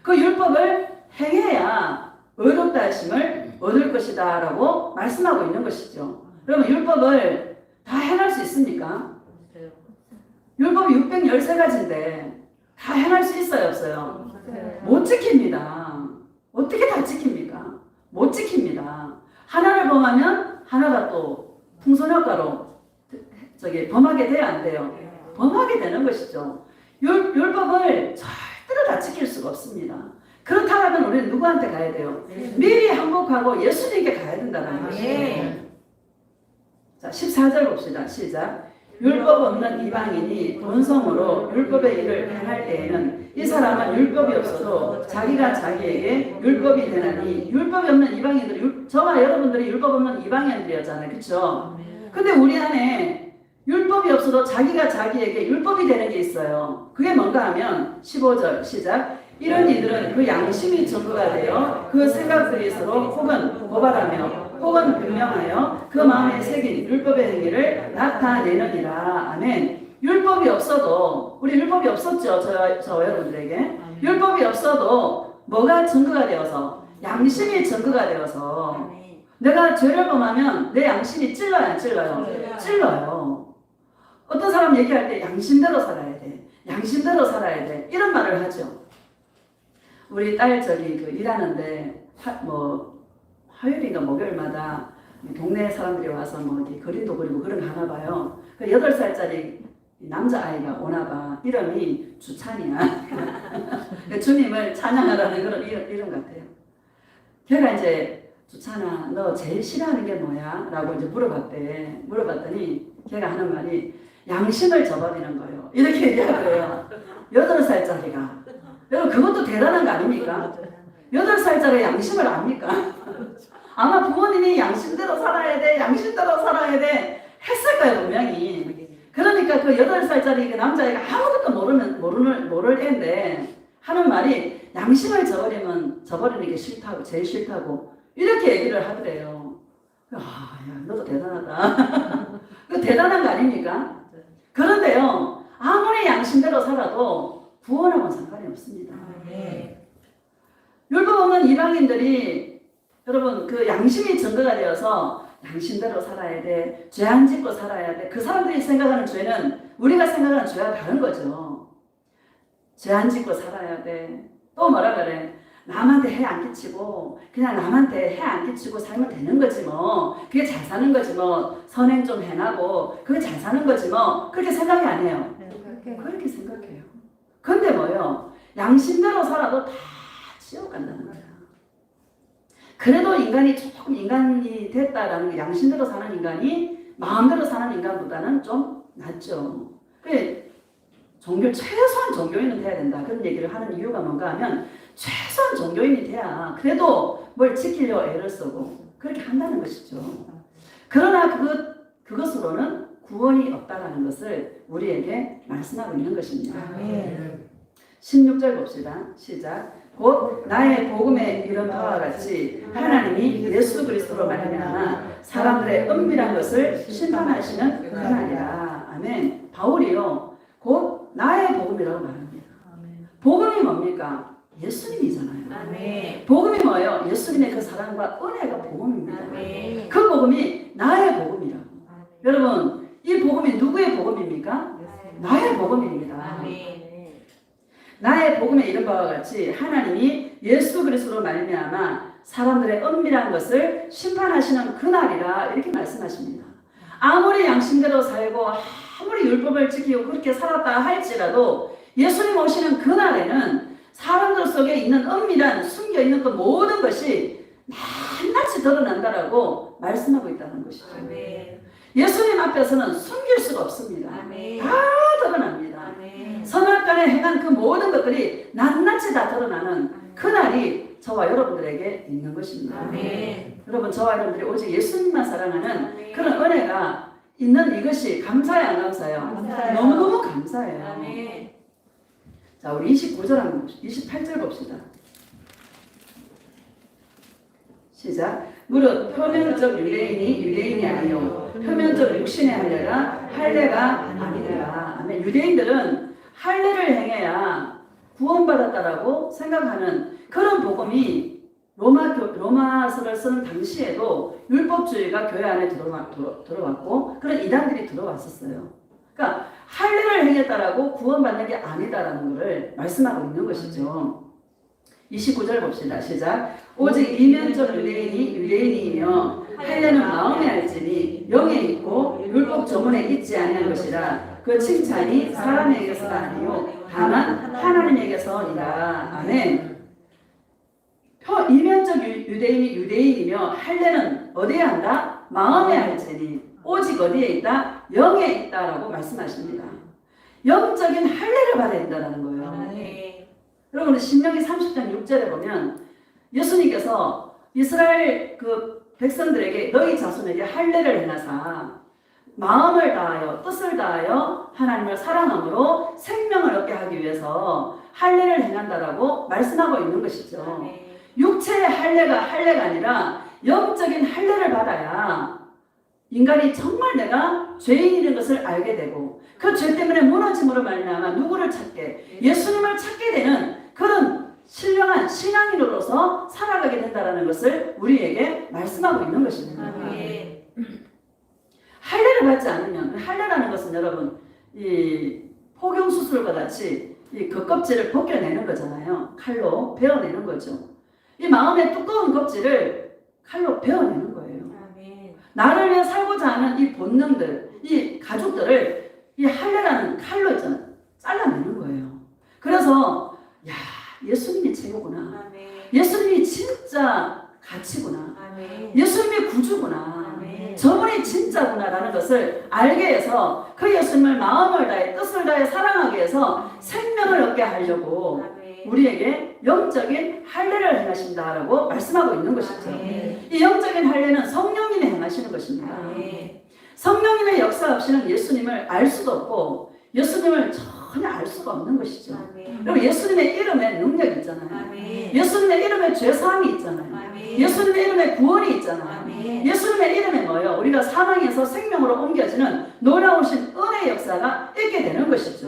그 율법을 행해야 의롭다 하심을 얻을 것이다 라고 말씀하고 있는 것이죠. 여러분 율법을 다 행할 수 있습니까? 율법이 613가지인데 다 행할 수 있어요, 없어요? 못 지킵니다. 어떻게 다 지킵니까? 못 지킵니다. 하나를 범하면 하나가 또 풍선효과로 범하게 돼야 안 돼요. 범하게 되는 것이죠. 율법을 절대로 다 지킬 수가 없습니다. 그렇다면 우리는 누구한테 가야 돼요? 미리 항복하고 예수님께 가야 된다는 것이에요. 자, 14절 봅시다. 시작. 율법 없는 이방인이 본성으로 율법의 일을 행할 때에는 이 사람은 율법이 없어도 자기가 자기에게 율법이 되나니 율법이 없는 이방인들이 저와 여러분들이 율법 없는 이방인들이었잖아요. 그렇죠? 근데 우리 안에 율법이 없어도 자기가 자기에게 율법이 되는 게 있어요. 그게 뭔가 하면 15절 시작. 이런 이들은 그 양심이 증거가 되어 그 생각들이 서로 혹은 고발하며 혹은 변명하여 그 마음에 새긴 율법의 행위를 나타내느니라. 아멘. 율법이 없어도 우리 율법이 없었죠. 저 여러분들에게 율법이 없어도 뭐가 증거가 되어서 양심이 증거가 되어서 내가 죄를 범하면 내 양심이 찔러요, 안 찔러요? 찔러요. 어떤 사람 얘기할 때 양심대로 살아야 돼. 양심대로 살아야 돼. 이런 말을 하죠. 우리 딸 저기 그 일하는데 화요일인가 목요일마다 동네 사람들이 와서 뭐 이렇게 그림도 그리고 그런 거 하나 봐요. 그 8살짜리 남자아이가 오나 봐. 이름이 주찬이야. 주님을 찬양하라는 그런 이름 같아요. 걔가 이제 주찬아 너 제일 싫어하는 게 뭐야? 라고 이제 물어봤대. 물어봤더니 걔가 하는 말이 양심을 저버리는 거예요. 이렇게 얘기하더래요. 8살짜리가. 여러분 그것도 대단한 거 아닙니까? 8살짜리 양심을 압니까? 아마 부모님이 양심대로 살아야 돼, 양심대로 살아야 돼 했을 거예요, 분명히. 그러니까 그 8살짜리 그 남자애가 아무것도 모를 애인데 하는 말이 양심을 저버리는 게 싫다고, 제일 싫다고 이렇게 얘기를 하더래요. 야, 너도 대단하다. 그 대단한 거 아닙니까? 그런데요, 아무리 양심대로 살아도 구원하고는 상관이 없습니다. 율법 없는 이방인들이 여러분 그 양심이 증거가 되어서 양심대로 살아야 돼, 죄 안 짓고 살아야 돼. 그 사람들이 생각하는 죄는 우리가 생각하는 죄와 다른 거죠. 죄 안 짓고 살아야 돼. 또 뭐라 그래? 남한테 해 안 끼치고 그냥 남한테 해 안 끼치고 살면 되는 거지 뭐. 그게 잘 사는 거지 뭐. 선행 좀 해나고 그게 잘 사는 거지 뭐. 그렇게 생각이 안 해요. 그렇게 생각해요. 근데 뭐요? 양심대로 살아도 다 지옥 간다는 거야. 그래도 인간이 조금 인간이 됐다라는 게 양심대로 사는 인간이 마음대로 사는 인간보다는 좀 낫죠. 그게 최소한 종교인은 돼야 된다. 그런 얘기를 하는 이유가 뭔가 하면 최소한 종교인이 돼야 그래도 뭘 지키려고 애를 쓰고 그렇게 한다는 것이죠. 그러나 그것으로는 구원이 없다라는 것을 우리에게 말씀하고 있는 것입니다. 16절 봅시다. 시작. 곧 나의 복음에 이런 바와 같이 하나님이 예수 그리스도로 말미암아 사람들의 은밀한 것을 심판하시는 그날이라. 아멘. 바울이요. 곧 나의 복음이라고 말합니다. 복음이 뭡니까? 예수님이잖아요. 복음이 뭐예요? 예수님의 그 사랑과 은혜가 복음입니다. 그 복음이 나의 복음이라고. 여러분, 이 복음이 누구의 복음입니까? 나의 복음입니다. 나의 복음에 이른 바와 같이 하나님이 예수 그리스도로 말미암아 사람들의 은밀한 것을 심판하시는 그날이라 이렇게 말씀하십니다. 아무리 양심대로 살고 아무리 율법을 지키고 그렇게 살았다 할지라도 예수님 오시는 그날에는 사람들 속에 있는 은밀한 숨겨있는 그 모든 것이 낱낱이 드러난다라고 말씀하고 있다는 것이죠. 예수님 앞에서는 숨길 수가 없습니다. 다 드러납니다. 선악간에 행한 그 모든 것들이 낱낱이 다 드러나는 그날이 저와 여러분들에게 있는 것입니다. 여러분 저와 여러분들이 오직 예수님만 사랑하는 그런 은혜가 있는 이것이 감사해요, 안 감사해요? 너무너무 감사해요. 자, 우리 29절, 28절 봅시다. 시작. 무릇 표면적 유대인이 아니요 표면적 육신의 할례가 아니라. 아멘. 유대인들은 할례를 행해야 구원받았다라고 생각하는 그런 복음이 로마서를 쓰는 당시에도 율법주의가 교회 안에 들어왔고 그런 이단들이 들어왔었어요. 그러니까 할례를 행했다라고 구원받는 게 아니다라는 것을 말씀하고 있는 것이죠. 29절 봅시다. 시작. 오직 이면적 유대인이며 할례는 마음에 할지니 영에 있고 율법 조문에 있지 아니한 것이라. 그 칭찬이 사람에게서가 아니요 다만 하나님에게서니라. 아멘. 이면적 유대인이며 할례는 어디에 한다? 마음에 할지니 오직 어디에 있다? 영에 있다라고 말씀하십니다. 영적인 할례를 받아야 된다는 거예요. 여러분 신명기 30장 6절에 보면 예수님께서 이스라엘 그 백성들에게 너희 자손에게 할례를 해놔사 마음을 다하여 뜻을 다하여 하나님을 사랑함으로 생명을 얻게 하기 위해서 할례를 행한다라고 말씀하고 있는 것이죠. 육체의 할례가 아니라 영적인 할례를 받아야 인간이 정말 내가 죄인이라는 것을 알게 되고 그 죄 때문에 무너짐으로 말미암아 누구를 찾게? 예수님을 찾게 되는 그런 신령한 신앙인으로서 살아가게 된다는 것을 우리에게 말씀하고 있는 것입니다. 할례를 받지 않으면, 할례라는 것은 여러분 이 포경 수술과 같이 이 겉껍질을 벗겨내는 거잖아요. 칼로 베어내는 거죠. 이 마음의 두꺼운 껍질을 칼로 베어내는 거예요. 나를 위해 살고자 하는 이 본능들, 이 가죽들을 이 할례라는 칼로 있잖아요. 잘라내는 거예요. 그래서 야, 예수님이 최고구나. 예수님이 진짜 가치구나. 예수님이 구주구나. 저분이 진짜구나라는 것을 알게 해서 그 예수님을 마음을 다해 뜻을 다해 사랑하게 해서 생명을 얻게 하려고 우리에게 영적인 할례를 행하신다라고 말씀하고 있는 것이죠. 이 영적인 할례는 성령님이 행하시는 것입니다. 성령님의 역사 없이는 예수님을 알 수도 없고 예수님을 전혀 알 수가 없는 것이죠. 그리고 예수님의 이름에 능력이 있잖아요. 예수님의 이름에 죄사함이 있잖아요. 예수님의 이름에 구원이 있잖아요. 예수님의 이름에 뭐예요? 우리가 사망에서 생명으로 옮겨지는 놀라우신 은혜의 역사가 있게 되는 것이죠.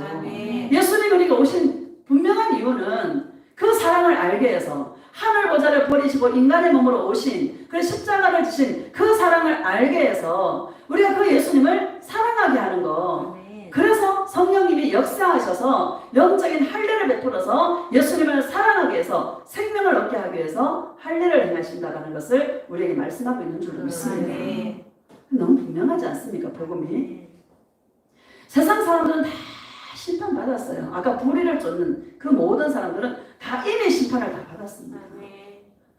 예수님이 우리가 오신 분명한 이유는 그 사랑을 알게 해서 하늘 보좌를 버리시고 인간의 몸으로 오신 그 십자가를 지신 그 사랑을 알게 해서 우리가 그 예수님을 사랑하게 하는 거. 그래서 성령님이 역사하셔서 영적인 할례를 베풀어서 예수님을 사랑하게 해서 생명을 얻게 하기 위해서 할례를 행하신다는 것을 우리에게 말씀하고 있는 줄로 믿습니다. 너무 분명하지 않습니까? 복음이. 세상 사람들은 다 심판받았어요. 아까 불의를 쫓는 그 모든 사람들은 다 이미 심판을 다 받았습니다.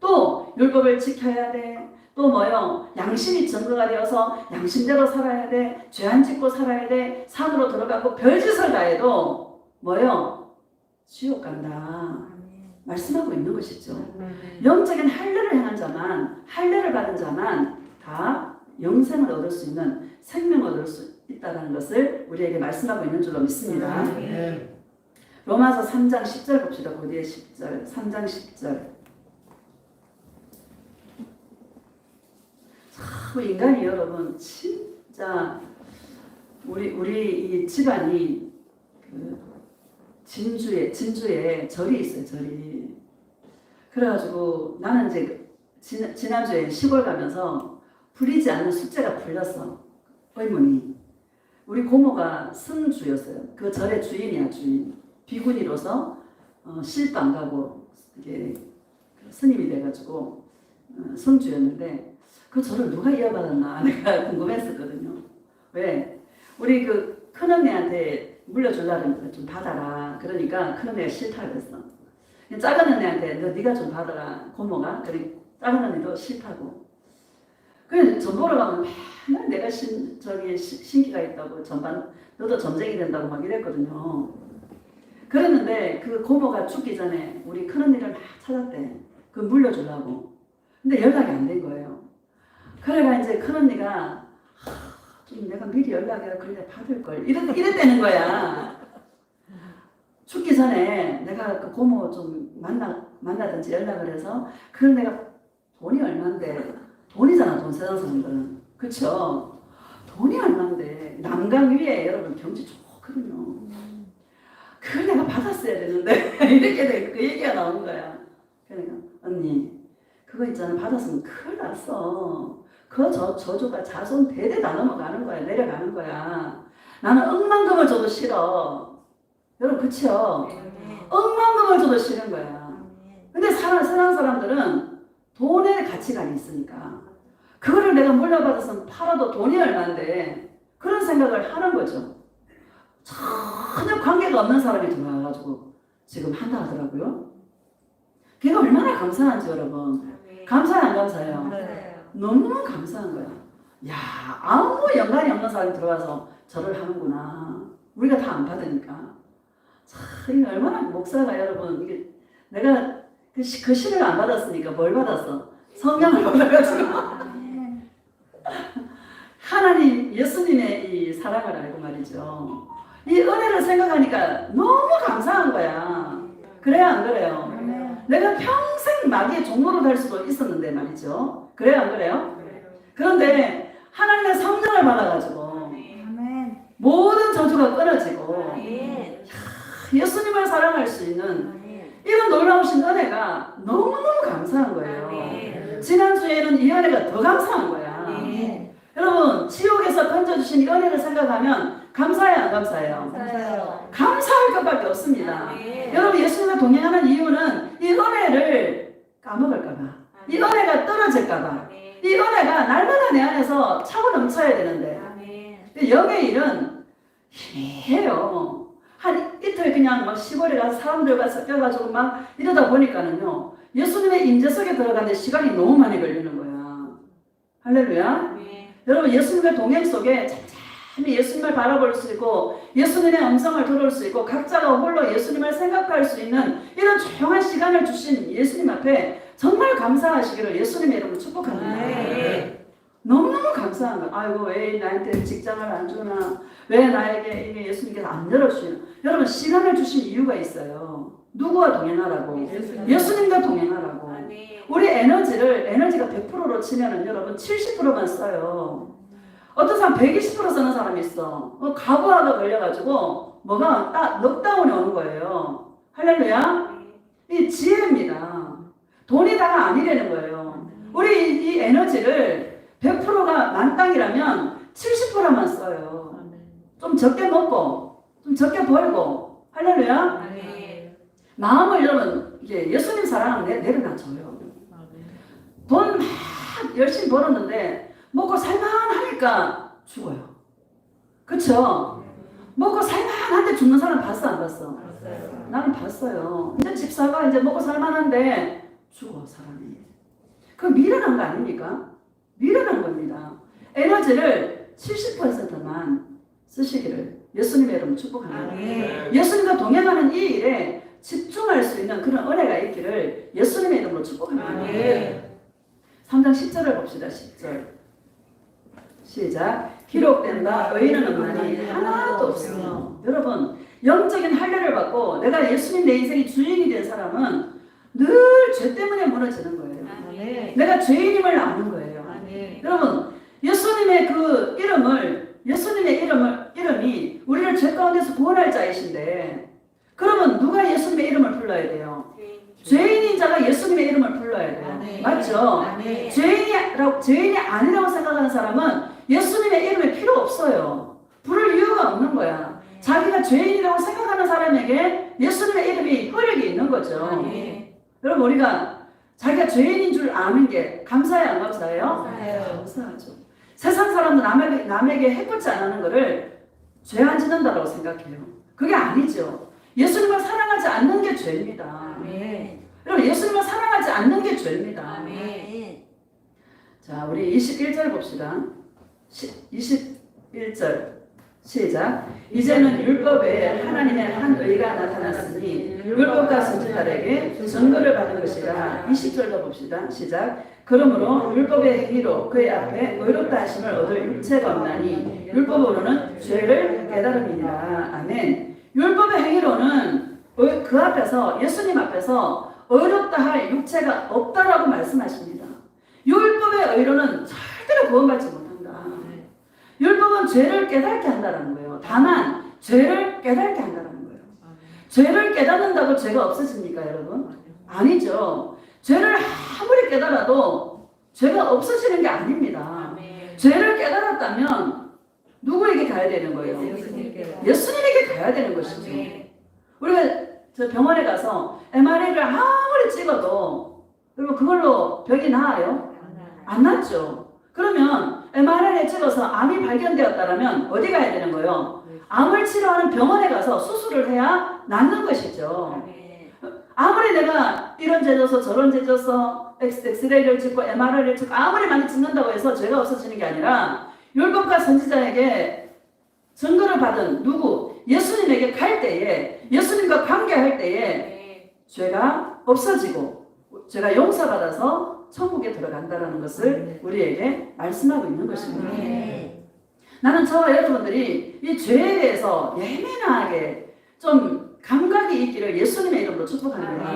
또 율법을 지켜야 돼. 또 뭐요? 양심이 증거가 되어서 양심대로 살아야 돼. 죄 안 짓고 살아야 돼. 산으로 들어가고 별짓을 다 해도 뭐요? 지옥 간다. 말씀하고 있는 것이죠. 영적인 할례를 행한 자만, 할례를 받은 자만 다 영생을 얻을 수 있는 생명을 얻을 수 있다는 것을 우리에게 말씀하고 있는 줄로 믿습니다. 로마서 3장 10절 봅시다. 그 뒤에 10절. 3장 10절. 참 인간이 여러분 진짜 우리 이 집안이 그 진주에 절이 있어요. 절이. 그래가지고 나는 이제 지난주에 시골 가면서 풀리지 않는 숙제가 풀렸어. 의문이. 우리 고모가 승주였어요. 그 절의 주인이야, 주인. 비구니로서 실도 안 가고 이게 스님이 돼가지고 승주였는데 그 절을 누가 이어받았나 내가 궁금했었거든요. 왜? 우리 그 큰언니한테 물려주려는 좀 받아라. 그러니까 큰언니가 싫다 그랬어. 작은 언니한테 네가 좀 받아라. 고모가. 그래 작은 언니도 싫다고. 그래서 전 보러 가면 맨날 내가 신기가 있다고 전반 너도 점쟁이 된다고 막 이랬거든요. 그랬는데 그 고모가 죽기 전에 우리 큰언니를 막 찾았대. 그 물려주려고. 근데 연락이 안 된 거예요. 그래가 이제 큰언니가 좀 내가 미리 연락해라 그래 받을걸 이랬다는 거야. 죽기 전에 내가 그 고모 좀 만나든지 연락을 해서 그럼 내가 돈이 얼만데 돈이잖아 돈 세상 사람들은. 그쵸? 돈이 얼만데 남강 위에 여러분 경치 좋거든요. 그걸 내가 받았어야 되는데 이렇게 그 얘기가 나오는 거야. 그러니까 언니 그거 있잖아 받았으면 큰일 났어. 그 저주가 자손 대대 다 넘어가는 거야. 내려가는 거야. 나는 억만금을 줘도 싫어. 여러분 그쵸? 억만금을 줘도 싫은 거야. 근데 세상 사람들은 돈의 가치가 있으니까 그거를 내가 물려받아서 팔아도 돈이 얼마인데 그런 생각을 하는 거죠. 전혀 관계가 없는 사람이 들어와가지고 지금 한다 하더라고요. 걔가 얼마나 감사한지 여러분. 감사해 안 감사해요? 너무 감사한 거야. 야, 아무 연관이 없는 사람이 들어와서 절을 하는구나. 우리가 다 안 받으니까. 참, 이게 얼마나 목사가 여러분, 이게 내가 그 신을 안 받았으니까 뭘 받았어? 성령을 받아가지고. 하나님, 예수님의 이 사랑을 알고 말이죠. 이 은혜를 생각하니까 너무 감사한 거야. 그래요, 안 그래요? 내가 평생 마귀의 종로로 될 수도 있었는데 말이죠. 그래요, 안 그래요? 그런데 하나님의 성령을 받아가지고
아멘.
모든 저주가 끊어지고
아멘.
예수님을 사랑할 수 있는
아멘.
이런 놀라우신 은혜가 너무너무 감사한 거예요.
아멘.
지난주에는 이 은혜가 더 감사한 거야.
아멘.
여러분 지옥에서 던져주신 이 은혜를 생각하면 감사해요 안 감사해요?
감사해요.
감사할 것밖에 없습니다.
아멘.
여러분 예수님과 동행하는 이유는 이 은혜를 까먹을까봐, 이 은혜가 떨어질까봐,
아멘.
이 은혜가 날마다 내 안에서 차고 넘쳐야 되는데
아멘.
영의 일은 희미해요. 한 이틀 그냥 막 시골에 가서 사람들과 섞여가지고 막 이러다 보니까는요 예수님의 임재 속에 들어가는데 시간이 너무 많이 걸리는 거야. 할렐루야.
아멘.
여러분 예수님의 동행 속에 잠잠히 예수님을 바라볼 수 있고 예수님의 음성을 들을 수 있고 각자가 홀로 예수님을 생각할 수 있는 이런 조용한 시간을 주신 예수님 앞에 정말 감사하시기를 예수님의 이름으로 축복합니다.
아멘.
너무너무 감사한 거예요. 아이고 왜 나한테 직장을 안 주나, 왜 나에게 이게 예수님께서 안 열어주시나. 여러분 시간을 주신 이유가 있어요. 누구와 동행하라고? 예수님과 동행하라고.
아멘.
우리 에너지가 100%로 치면은 여러분 70%만 써요. 어떤 사람 120% 쓰는 사람이 있어. 과부하가 걸려가지고 뭐가 넉다운이 오는 거예요. 할렐루야. 이 지혜입니다. 돈이 다가 아니라는 거예요. 우리 이 에너지를 100%가 만땅이라면 70%만 써요. 좀 적게 먹고 좀 적게 벌고. 할렐루야.
아멘.
마음을 여러분 이게 예수님 사랑하면 내려놔줘요. 돈 막 열심히 벌었는데 먹고 살만하니까 죽어요. 그쵸? 먹고 살만한데 죽는 사람 봤어 안 봤어? 나는 봤어요. 이제 집사가 이제 먹고 살만한데 죽어 사람이. 그 미련한 거 아닙니까? 미련한 겁니다. 에너지를 70%만 쓰시기를 예수님의 이름으로 축복합니다.
아멘.
예수님과 동행하는 이 일에 집중할 수 있는 그런 은혜가 있기를 예수님의 이름으로 축복합니다.
아멘.
3장 10절을 봅시다. 10절 시작. 기록된다 의인은 없나니 하나도 없으며. 여러분 영적인 할례를 받고 내가 예수님 내 인생의 주인이 된 사람은 늘 죄 때문에 무너지는 거예요.
아멘.
내가 죄인임을 아는 거예요.
아멘.
여러분 예수님의 그 이름이 우리를 죄 가운데서 구원할 자이신데 그러면 누가 예수님의 이름을 불러야 돼요? 죄인인 자가 예수님의 이름을 불러야 돼요.
아멘.
맞죠?
아멘.
죄인이 아니라고 생각하는 사람은 예수님의 이름이 필요 없어요. 부를 이유가 없는 거야. 자기가 죄인이라고 생각하는 사람에게 예수님의 이름이 효력이 있는 거죠.
아멘.
여러분 우리가 자기가 죄인인 줄 아는 게 감사해요, 안 감사해요?
감사해요.
감사하죠. 세상 사람은 남에게 해코지 안 하는 거를 죄 안 짓는다고 생각해요. 그게 아니죠. 예수님을 사랑하지 않는 게 죄입니다.
아멘.
여러분 예수님을 사랑하지 않는 게 죄입니다.
아멘.
자, 우리 21절 봅시다. 21절 시작. 이제는 율법에 하나님의 한 의가 나타났으니 율법과 선지자들에게 증거를 받은 것이라. 20절도 봅시다. 시작. 그러므로 율법의 행위로 그의 앞에 의롭다 하심을 얻을 육체가 없나니 율법으로는 죄를 깨달음이니라. 아멘. 율법의 행위로는 그 앞에서 예수님 앞에서 의롭다 할 육체가 없다라고 말씀하십니다. 율법의 의로는 절대로 구원받지 못한다. 율법은 죄를 깨닫게 한다는 거예요. 다만 죄를 깨닫게 한다는 거예요. 죄를 깨닫는다고 죄가 없어집니까, 여러분? 아니죠. 죄를 아무리 깨달아도 죄가 없어지는 게 아닙니다. 죄를 깨달았다면 누구에게 가야 되는 거예요? 예수님에게 가야 되는 것이죠. 우리가 저 병원에 가서 MRI를 아무리 찍어도 여러분 그걸로 병이 나아요? 안 낫죠. 그러면 MRI를 찍어서 암이 발견되었다면 어디 가야 되는 거예요? 암을 치료하는 병원에 가서 수술을 해야 낫는 것이죠. 아무리 내가 이런 죄 져서 저런 죄 져서 엑스레이를 찍고 MRI를 찍고 아무리 많이 찍는다고 해서 죄가 없어지는 게 아니라 율법과 선지자에게 증거를 받은 누구? 예수님에게 갈 때에 예수님과 관계할 때에 죄가 없어지고 죄가 용서받아서 천국에 들어간다는 것을 우리에게 말씀하고 있는 것입니다. 나는 저와 여러분들이 이 죄에 대해서 예민하게 좀 감각이 있기를 예수님의 이름으로 축복합니다.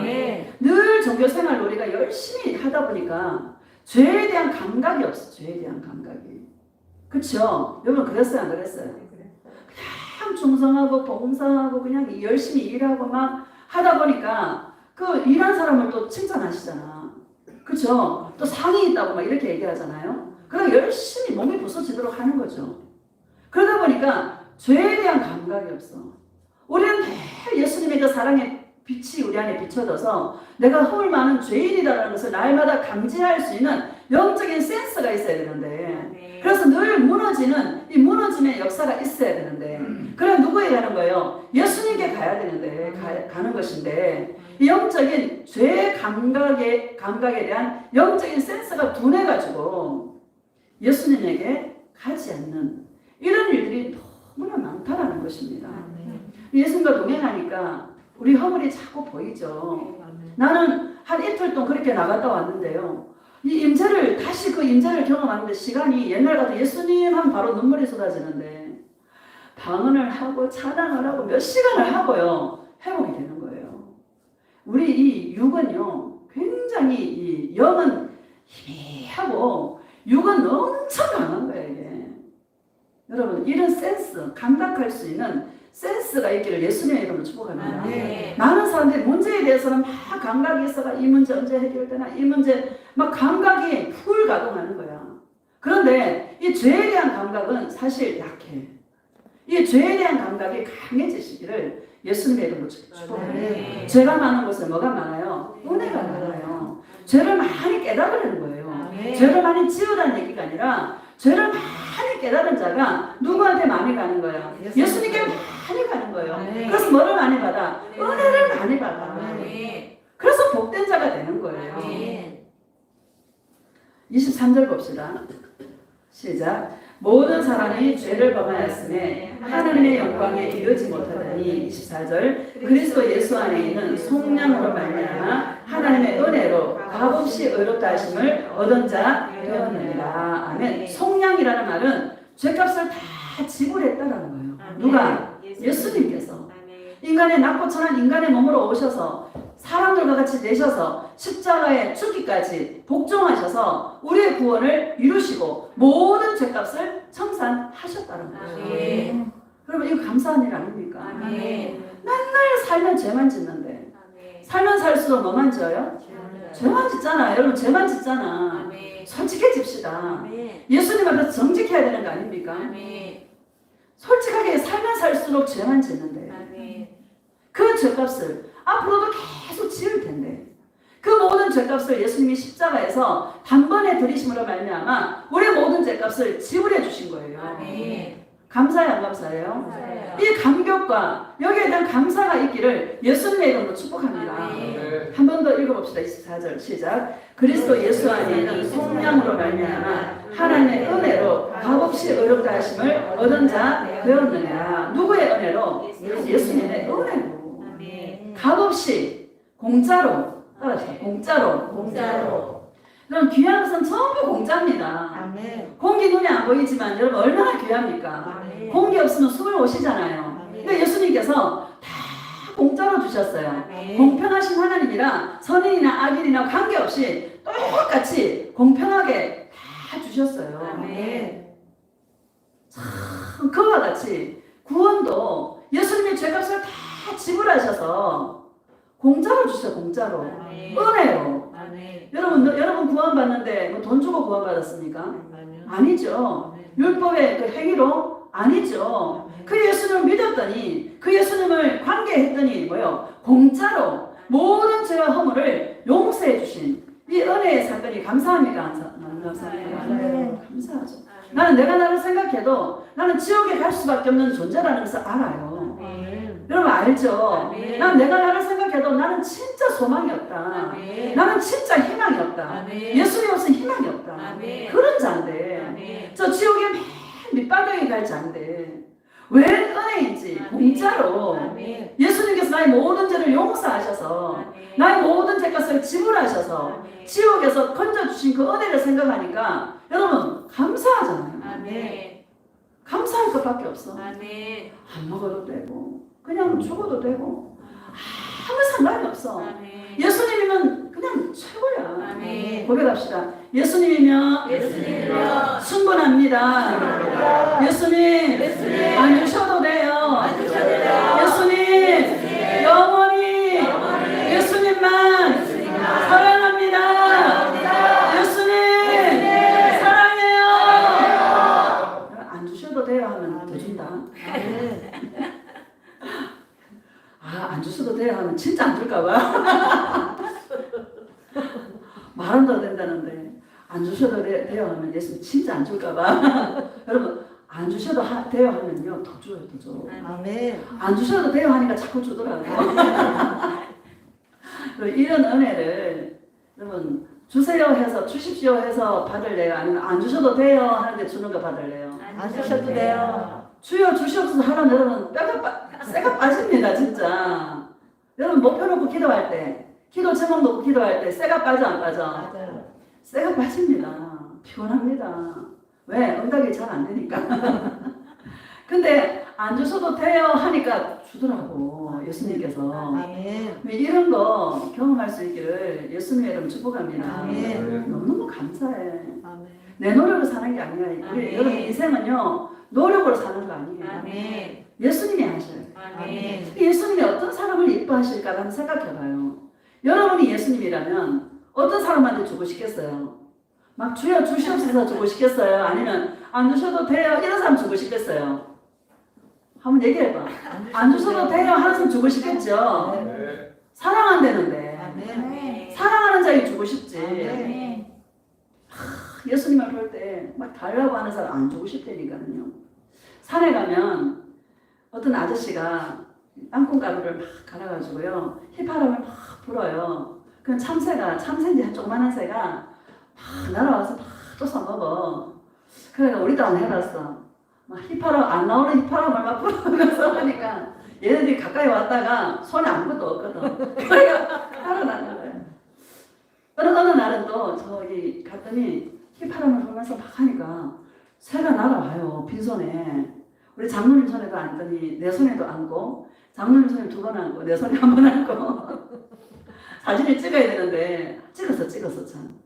늘 종교생활 우리가 열심히 하다 보니까 죄에 대한 감각이 없어. 죄에 대한 감각이. 그쵸? 여러분 그랬어요 안 그랬어요? 참 충성하고 봉사하고 그냥 열심히 일하고 막 하다 보니까 그 일한 사람을 또 칭찬하시잖아. 그쵸? 또 상이 있다고 막 이렇게 얘기하잖아요. 그럼 열심히 몸이 부서지도록 하는 거죠. 그러다 보니까 죄에 대한 감각이 없어. 우리는 매일 예수님의 그 사랑의 빛이 우리 안에 비춰져서 내가 허물 많은 죄인이다라는 것을 날마다 감지할 수 있는 영적인 센스가 있어야 되는데, 그래서 늘 무너지는 이 무너짐의 역사가 있어야 되는데, 그럼 누구에게 가는 거예요? 예수님께 가야 되는데, 가는 것인데, 이 영적인 죄의 감각에 대한 영적인 센스가 둔해가지고 예수님에게 가지 않는 이런 일들이 너무나 많다라는 것입니다. 예수님과 동행하니까 우리 허물이 자꾸 보이죠. 나는 한 이틀 동안 그렇게 나갔다 왔는데요. 이 임재를 다시 그 임재를 경험하는데 시간이 옛날 같아 예수님 하면 바로 눈물이 쏟아지는데 방언을 하고 찬양을 하고 몇 시간을 하고요 회복이 되는 거예요. 우리 이 육은요 굉장히 이 영은 희미하고 육은 엄청 강한 거예요 이게. 여러분 이런 센스 감각할 수 있는 센스가 있기를 예수님의 이름으로 축복합니다. 많은 사람들이 문제에 대해서는 막 감각이 있어가 이 문제 언제 해결되나 이 문제 막 감각이 풀 가동하는 거야. 그런데 이 죄에 대한 감각은 사실 약해. 이 죄에 대한 감각이 강해지시기를 예수님의 이름으로 축복합니다. 죄가 많은 곳에 뭐가 많아요? 은혜가 많아요. 죄를 많이 깨달으려는 거예요. 죄를 많이 지우라는 얘기가 아니라 죄를 많이 깨달은 자가 누구한테 많이 가는 거예요? 예수님께 많이 가는 거예요. 그래서 뭐를 많이 받아? 은혜를 많이 받아. 그래서 복된 자가 되는 거예요. 23절 봅시다. 시작. 모든 사람이 죄를 범하였음에 하나님의 영광에 이르지 못하더니 24절 그리스도 예수 안에 있는 속량으로 말미암아 하나님의 은혜로 값없이 의롭다 하심을 얻은 자 되었느니라. 아멘. 속량이라는 말은 죄값을 다 지불했다라는 거예요. 누가? 예수님께서 인간의 낮고 천한 인간의 몸으로 오셔서 사람들과 같이 내셔서 십자가에 죽기까지 복종하셔서 우리의 구원을 이루시고 모든 죄값을 청산하셨다는 거예요. 여러분 이거 감사한 일 아닙니까? 맨날 살면 죄만 짓는데 살면 살수록 뭐만 지어요? 죄만 짓잖아. 여러분 죄만 짓잖아. 솔직해집시다. 예수님 앞에서 정직해야 되는 거 아닙니까? 솔직하게 살면 살수록 죄만 짓는데 그 죄값을 앞으로도 계속 지을 텐데 그 모든 죄값을 예수님이 십자가에서 단번에 들이심으로 말미암아 우리 모든 죄값을 지불해 주신 거예요. 감사해요 안 감사해요? 이 감격과 여기에 대한 감사가 있기를 예수님의 이름으로 축복합니다. 한 번 더 읽어봅시다. 24절 시작. 그리스도 예수 안에 있는 속량으로 말미암아 하나님의 은혜로 값없이 의롭다 하심을 얻은 자 되었느냐. 누구의 은혜로? 예수님의 은혜로. 값없이 공짜로 따라하세요. 공짜로. 그럼 귀한 것은 전부 공짜입니다. 공기 눈에 안 보이지만 여러분 얼마나 귀합니까? 공기 없으면 숨을 못 쉬잖아요. 근데 예수님께서 다 공짜로 주셨어요. 공평하신 하나님이라 선인이나 악인이나 관계없이 똑같이 공평하게 다 주셨어요. 참 그와 같이 구원도 예수님의 죄값을 다 지불하셔서 공짜로 주셔요. 공짜로. 은혜로. 여러분 구원받는데 뭐 돈 주고 구원받았습니까? 아니죠. 율법의 그 행위로? 아니죠. 그 예수님을 믿었더니 그 예수님을 관계했더니 뭐요? 공짜로 모든 죄와 허물을 용서해 주신 이 은혜의 사건이 감사합니까? 안 감사합니까? 감사하죠. 내가 나를 생각해도 나는 지옥에 갈 수밖에 없는 존재라는 것을 알아요. 여러분 알죠? 내가 나를 생각해도 나는 진짜 소망이 없다. 나는 진짜 희망이 없다. 예수님 없으면 희망이 없다. 그런 자인데 저 지옥에 맨 밑바닥에 갈 자인데 왜 은혜인지 공짜로 예수님께서 나의 모든 죄를 용서하셔서 나의 모든 죄값을 지불하셔서 지옥에서 건져주신 그 은혜를 생각하니까 여러분 감사하잖아요. 감사할 것밖에 없어. 안 먹어도 되고 그냥 죽어도 되고 아무 상관이 없어. 예수님이면 그냥 최고야. 고백합시다. 예수님이면
예수님이면
충분합니다. 예수님 안 주셔도 돼요. 예수님 영원히 예수님만 사랑합니다. 예수님 사랑해요. 안 주셔도 돼요 하면 더 준다. 안 주셔도 돼요 하면 진짜 안 줄까봐. 말은 더 된다는데 안 주셔도 돼요 하면 예수님 진짜 안 줄까봐. 여러분 안 주셔도 돼요 하면요 더 줘요 더 줘.
아멘.
안 주셔도 돼요 하니까 자꾸 주더라고요. 이런 은혜를 여러분 주세요 해서 주십시오 해서 받을래요? 아니면 안 주셔도 돼요 하는데 주는 거 받을래요?
안 주셔도 돼요.
주여 주시옵소서 하면 여러분 쇠가 빠집니다 진짜. 여러분 목표 놓고 기도할 때 기도 제목 놓고 기도할 때 쇠가 빠져 안 빠져?
맞아요.
쇠가 빠집니다. 피곤합니다. 왜? 응답이 잘 안 되니까. 근데 안 주셔도 돼요 하니까 주더라고 예수님께서.
아멘.
이런 거 경험할 수 있기를 예수님의 이름 축복합니다.
아멘.
너무너무 감사해.
아멘.
내 노력으로 사는 게 아니야. 우리
아멘.
여러분 인생은요 노력으로 사는 거 아니에요.
아멘.
예수님이 하셔요.
아멘.
예수님이 어떤 사람을 예뻐하실까라는 생각해봐요. 여러분이 예수님이라면 어떤 사람한테 주고 싶겠어요? 막 주여 주시옵소서 주고 싶겠어요? 아니면 안 주셔도 돼요? 이런 사람 주고 싶겠어요? 한번 얘기해봐. 안 주셔도 돼요? 하는 사람 주고 싶겠죠?
네.
사랑한다는데
아멘.
사랑하는 자에게 주고 싶지.
아멘.
예수님을 볼 때 막 달라고 하는 사람 안 주고 싶다니까요. 산에 가면 어떤 아저씨가 땅콩가루를 막 갈아가지고요 휘파람을 막 불어요. 그럼 참새인지 조그만한 새가 막 날아와서 막 쫓아먹어. 그러니까 우리도 안 해봤어. 막 휘파람 안 나오는 휘파람을 막 불어면서 하니까 얘네들이 가까이 왔다가 손에 아무것도 없거든. 그러니까 살아나는 거야. 어느 날은 또 저기 갔더니 휘파람을 불면서 막 하니까 새가 날아와요 빈손에. 우리 장로님 손에도 앉더니 내 손에도 앉고 장로님 손에 2번 앉고 내 손에 1번 앉고 사진을 찍어야 되는데 찍었어 참.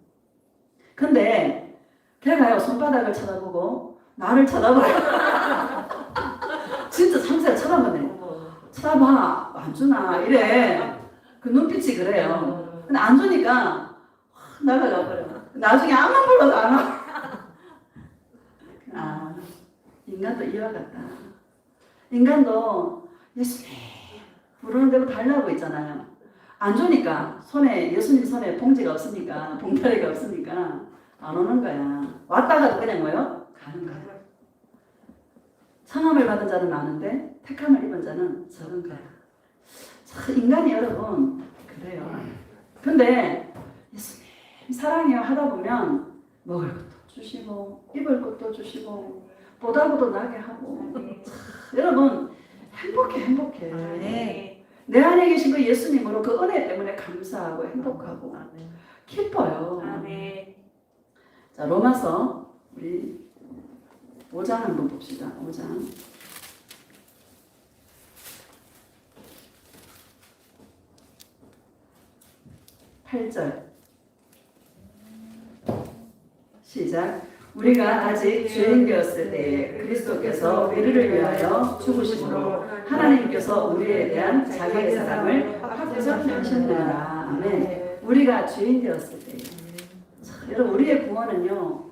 근데 걔가요 손바닥을 쳐다보고 나를 쳐다봐요. 진짜 참새가 쳐다보네. 쳐다봐 안 주나 이래. 그 눈빛이 그래요. 근데 안 주니까 확 날아가 버려. 나중에 암만 불러도 안 와. 아, 인간도 이와 같다. 인간도 예수님 부르는 대로 달라고 있잖아요. 안 주니까 예수님 손에 봉지가 없으니까 봉다리가 없으니까 안 오는 거야. 왔다가도 그냥 뭐요? 가는 거야. 청함을 받은 자는 많은데 택함을 입은 자는 적은 거야. 참 인간이 여러분 그래요. 근데 예수님 사랑해요 하다 보면 먹을 것도 주시고 입을 것도 주시고 보다보도 나게 하고 여러분 행복해.
네.
내 안에 계신 그 예수님으로 그 은혜 때문에 감사하고 행복하고 기뻐요. 자 로마서 우리 5장 한번 봅시다. 5장 8절 시작. 우리가 아직 죄인 되었을 때에 그리스도께서 우리를 위하여 죽으심으로 하나님께서 우리에 대한 자기의 사랑을 확증하셨느니라. 아멘. 우리가 죄인 되었을 때 여러분 우리의 구원은요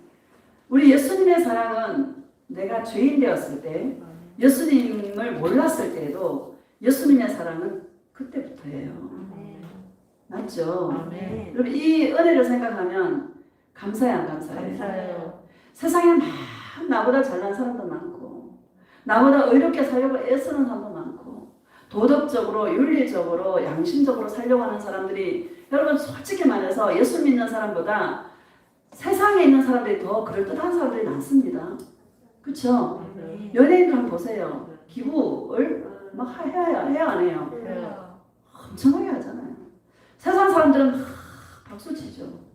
우리 예수님의 사랑은 내가 죄인 되었을 때 예수님을 몰랐을 때에도 예수님의 사랑은 그때부터예요. 맞죠?
아멘.
여러분 이 은혜를 생각하면 감사해요 안 감사해요?
감사해요.
세상에 막 나보다 잘난 사람도 많고 나보다 의롭게 살려고 애쓰는 사람도 많고 도덕적으로 윤리적으로 양심적으로 살려고 하는 사람들이 여러분 솔직히 말해서 예수 믿는 사람보다 세상에 있는 사람들이 더 그럴듯한 사람들이 많습니다. 그렇죠? 연예인 한번 보세요. 기부를 막 해야 안 해요? 엄청나게 하잖아요. 세상 사람들은 박수 치죠.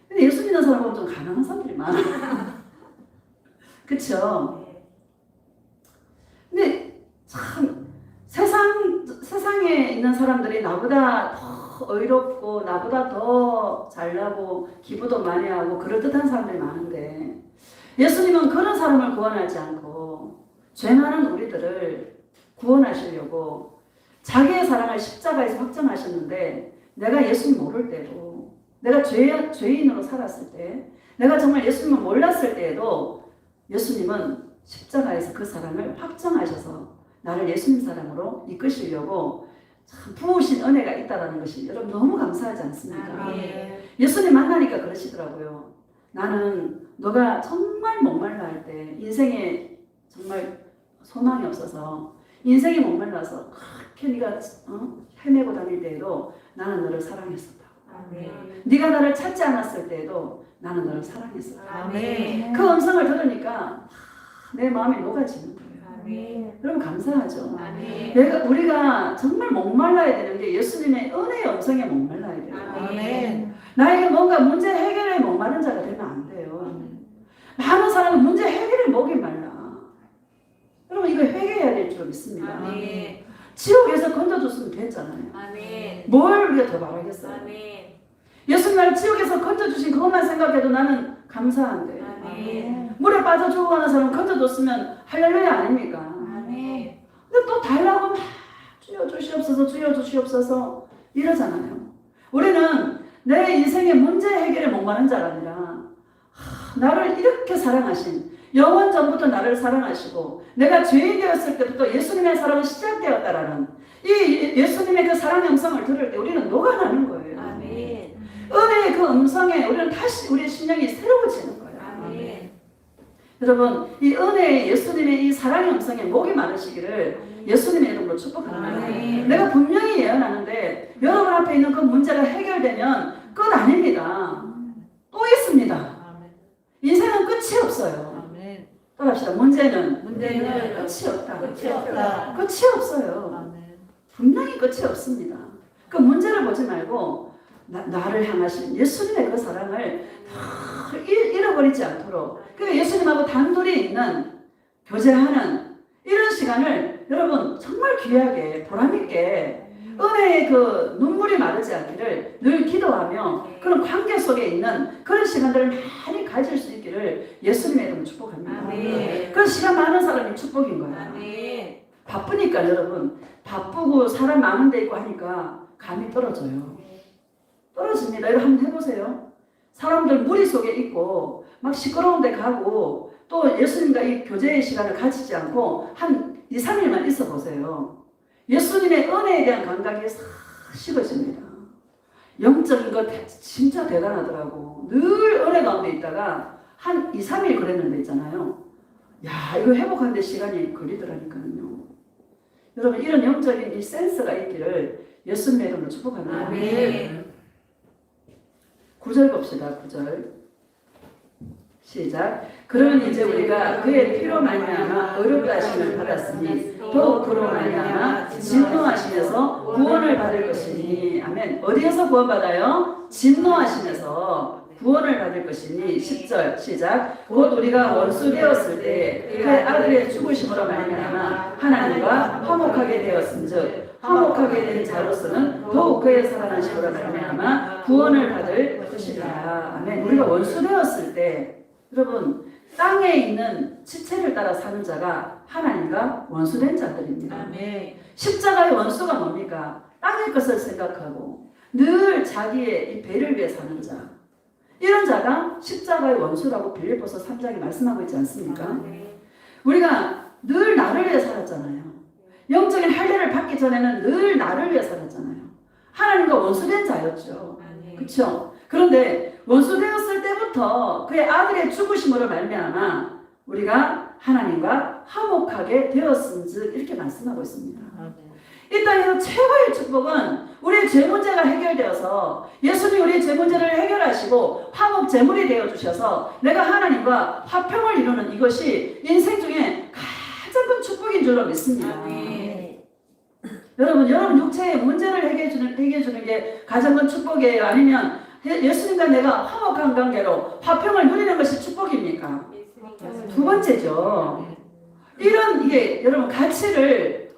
근데 예수 믿는 사람 보면 좀 가난한 사람들이 많아. 그쵸? 근데 참 세상에 있는 사람들이 나보다 더 의롭고 나보다 더 잘나고 기부도 많이 하고 그럴듯한 사람들이 많은데 예수님은 그런 사람을 구원하지 않고 죄 많은 우리들을 구원하시려고 자기의 사랑을 십자가에서 확정하셨는데 내가 예수님 모를 때도 내가 죄인으로 살았을 때 내가 정말 예수님을 몰랐을 때에도 예수님은 십자가에서 그 사랑을 확정하셔서 나를 예수님 사랑으로 이끄시려고 참 부으신 은혜가 있다는 것이 여러분 너무 감사하지 않습니까? 예수님 만나니까 그러시더라고요. 나는 너가 정말 목말라 할 때 인생에 정말 소망이 없어서 인생이 목말라서 그렇게 네가 헤매고 다닐 때에도 나는 너를 사랑했었다. 네가 나를 찾지 않았을 때에도 나는 너를 사랑했었다. 그 음성을 들으니까 내 마음이 녹아지는 거예요. 여러분 감사하죠. 우리가 정말 목말라야 되는 게 예수님의 은혜의 음성에 목말라야 돼요. 나에게 뭔가 문제 해결에 목마른 자가 되면 안 돼요. 많은 사람은 문제 해결에 목이 말라. 여러분 이거 회개해야 될 줄 믿습니다. 지옥에서 건져줬으면 됐잖아요. 뭘 우리가 더 바라겠어요. 예수님 나를 지옥에서 건져주신 그것만 생각해도 나는 감사한데 물에 빠져 죽어가는 사람 건져줬으면 할렐루야 아닙니까? 근데 또 달라고 막 주여 주시옵소서 주여 주시옵소서 이러잖아요. 우리는 내 인생의 문제 해결에 목마른 자가 아니라 나를 이렇게 사랑하신 영원 전부터 나를 사랑하시고 내가 죄인 되었을 때부터 예수님의 사랑은 시작되었다라는 이 예수님의 그 사랑의 음성을 들을 때 우리는 녹아나는 거예요. 은혜의 그 음성에 우리는 다시 우리의 심령이 새로워지는 거예요. 여러분 이 은혜의 예수님의 이 사랑의 음성에 목이 마르시기를 예수님의 이름으로 축복합니다. 내가 분명히 예언하는데 여러분 앞에 있는 그 문제가 해결되면 끝 아닙니다. 또 있습니다. 인생은 끝이 없어요. 따라합시다. 문제는 끝이 없다. 끝이 없어요. 분명히 끝이 없습니다. 그 문제를 보지 말고 나를 향하신 예수님의 그 사랑을 잃어버리지 않도록 그 예수님하고 단둘이 있는 교제하는 이런 시간을 여러분 정말 귀하게 보람있게 은혜의 그 눈물이 마르지 않기를 늘 기도하며 그런 관계 속에 있는 그런 시간들을 많이 가질 수 있기를 예수님의 이름으로 축복합니다. 그런 시간 많은 사람이 축복인 거예요. 바쁘니까 여러분 바쁘고 사람 많은 데 있고 하니까 감이 떨어져요. 떨어집니다. 이거 한번 해보세요. 사람들 무리 속에 있고 막 시끄러운 데 가고 또 예수님과 이 교제의 시간을 가지지 않고 한 2, 3일만 있어 보세요. 예수님의 은혜에 대한 감각이 싹 식어집니다. 영적인 것 진짜 대단하더라고. 늘 은혜 가운데 있다가 한 2, 3일 그랬는데 있잖아요. 야 이거 회복하는데 시간이 걸리더라니까요. 여러분 이런 영적인 이 센스가 있기를 예수님의 이름으로 축복합니다. 9절 봅시다. 9절 시작. 그러면 이제 우리가 그의 피로 말미암아 의롭다 하심을 받았으니 더욱 그로 말미암아 진노하심에서 구원을 받을 것이니. 아멘. 어디에서 구원받아요? 진노하심에서 구원을 받을 것이니. 10절 시작. 곧 우리가 원수 되었을 때 그의 아들의 죽으심으로 말미암아 하나님과 화목하게 되었은즉 화목하게 된 자로서는 더욱 그의 살아나심으로 말미암아 구원을 받을 것이라. 아멘. 우리가 원수 되었을 때 여러분 땅에 있는 지체를 따라 사는 자가 하나님과 원수된 자들입니다. 십자가의 원수가 뭡니까? 땅의 것을 생각하고 늘 자기의 이 배를 위해 사는 자. 이런 자가 십자가의 원수라고 빌립보서 3장에 말씀하고 있지 않습니까? 우리가 늘 나를 위해 살았잖아요. 영적인 할례를 받기 전에는 늘 나를 위해 살았잖아요. 하나님과 원수된 자였죠. 그렇죠? 그런데 원수되었을 때부터 그의 아들의 죽으심으로 말미암아 우리가 하나님과 화목하게 되었은즉 이렇게 말씀하고 있습니다. 이 땅에서 최고의 축복은 우리의 죄 문제가 해결되어서 예수님이 우리의 죄 문제를 해결하시고 화목 제물이 되어주셔서 내가 하나님과 화평을 이루는 이것이 인생 중에 가장 큰 축복인 줄로 믿습니다. 여러분 육체의 문제를 해결해주는 게 가장 큰 축복이에요? 아니면 예수님과 내가 화목한 관계로 화평을 누리는 것이 축복입니까? 두 번째죠. 이게 여러분 가치를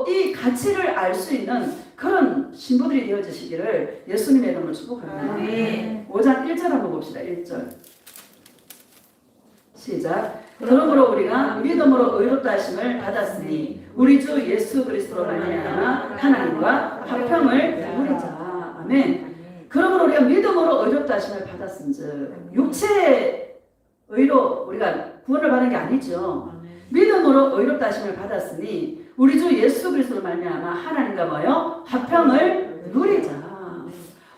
이 가치를 알 수 있는 그런 신부들이 되어지시기를 예수님의 이름으로 축복합니다.
아멘.
5장 1절 한번 봅시다. 1절 시작. 그러므로 우리가 믿음으로 의롭다 하심을 받았으니 우리 주 예수 그리스도로 말미암아 하나님과 화평을 누리자. 아멘. 그러므로 우리가 믿음으로 의롭다 하심을 받았은즉 육체의 의로 우리가 구원을 받은 게 아니죠. 믿음으로 의롭다 하심을 받았으니 우리 주 예수 그리스도로 말미암아 하나님과 뭐요? 화평을 누리자.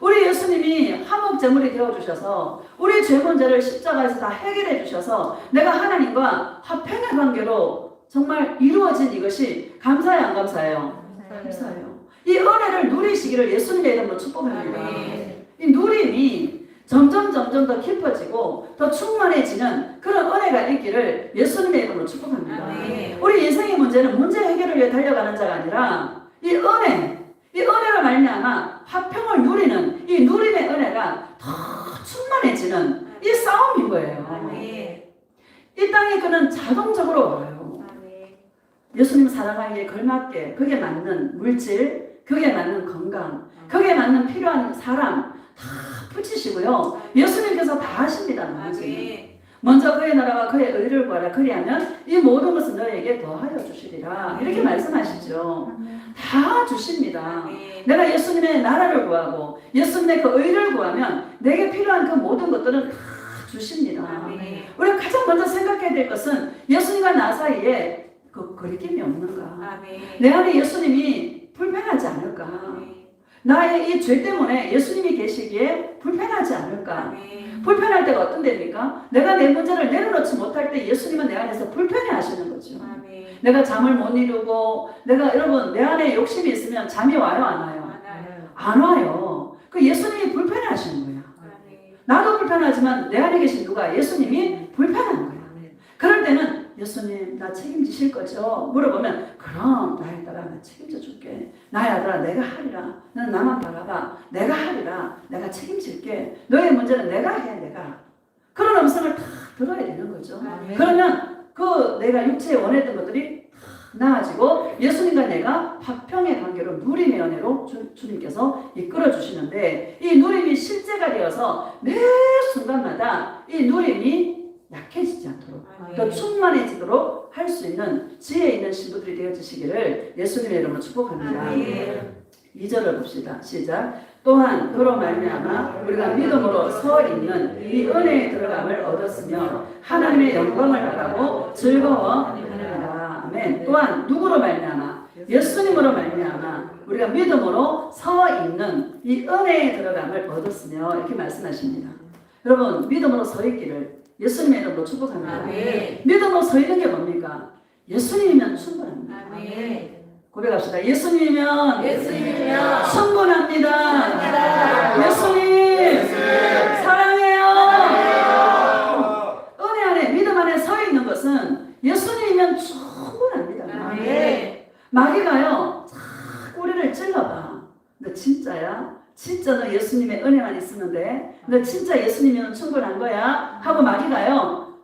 우리 예수님이 화목제물이 되어주셔서 우리 죄 문제를 십자가에서 다 해결해 주셔서 내가 하나님과 화평의 관계로 정말 이루어진 이것이 감사해요, 안 감사해요? 감사해요. 이 은혜를 누리시기를 예수님의 이름으로 축복합니다. 이 누림이 점점 더 깊어지고 더 충만해지는 그런 은혜가 있기를 예수님의 이름으로 축복합니다. 우리 인생의 문제는 문제 해결을 위해 달려가는 자가 아니라 이 은혜로 말미암아 화평을 누리는 이 누림의 은혜가 더 충만해지는 이 싸움인 거예요. 이 땅에 그는 자동적으로 와요. 예수님 사랑하기에 걸맞게 그게 맞는 물질, 그게 맞는 건강, 그게 맞는 필요한 사람 다 붙이시고요. 예수님께서 다 하십니다. 먼저 그의 나라와 그의 의를 구하라. 그리하면 이 모든 것은 너에게 더하여 주시리라. 이렇게 말씀하시죠. 다 주십니다. 내가 예수님의 나라를 구하고 예수님의 그 의를 구하면 내게 필요한 그 모든 것들은 다 주십니다. 우리가 가장 먼저 생각해야 될 것은 예수님과 나 사이에 그 거리낌이 없는가. 내 안에 예수님이 불편하지 않을까. 나의 이 죄 때문에 예수님이 계시기에 불편하지 않을까. 불편할 때가 어떤 때입니까? 내가 내 문제를 내려놓지 못할 때 예수님은 내 안에서 불편해 하시는 거죠. 내가 잠을 못 이루고 여러분 내 안에 욕심이 있으면 잠이 와요, 안 와요? 안 와요. 그 예수님이 불편해 하시는 거예요. 나도 불편하지만 내 안에 계신 누가 예수님이 불편한 거예요. 그럴 때는 예수님 나 책임지실 거죠? 물어보면 그럼 나의 딸아 나 책임져 줄게. 나의 아들아 내가 하리라. 너는 나만 바라봐. 내가 하리라. 내가 책임질게. 너의 문제는 내가 해. 내가. 그런 음성을 다 들어야 되는 거죠. 그러면 그 내가 육체에 원했던 것들이 나아지고 예수님과 내가 화평의 관계로 누림의 은혜로 주님께서 이끌어 주시는데 이 누림이 실제가 되어서 매 순간마다 이 누림이 약해지지 않도록 더 충만해지도록 할 수 있는 지혜 있는 신부들이 되어주시기를 예수님의 이름으로 축복합니다. 2절을 봅시다. 시작. 또한 그로 말미암아 우리가 믿음으로 서 있는 이 은혜에 들어감을 얻었으며 하나님의 영광을 바라고 즐거워하느니라. 아멘. 또한 누구로 말미암아? 예수님으로 말미암아 우리가 믿음으로 서 있는 이 은혜에 들어감을 얻었으며 이렇게 말씀하십니다. 여러분 믿음으로 서 있기를 예수님의 이름으로 축복합니다. 믿음으로 서 있는 게 뭡니까? 예수님이면 충분합니다. 고백합시다. 예수님이면 충분합니다. 예수님 사랑해요. 은혜 안에 믿음 안에 서 있는 것은 예수님이면 충분합니다. 마귀가요 자꾸 우리를 찔러봐. 너 진짜야? 진짜 너 예수님의 은혜만 있으면 돼? 너 진짜 예수님이면 충분한 거야? 하고 마귀가요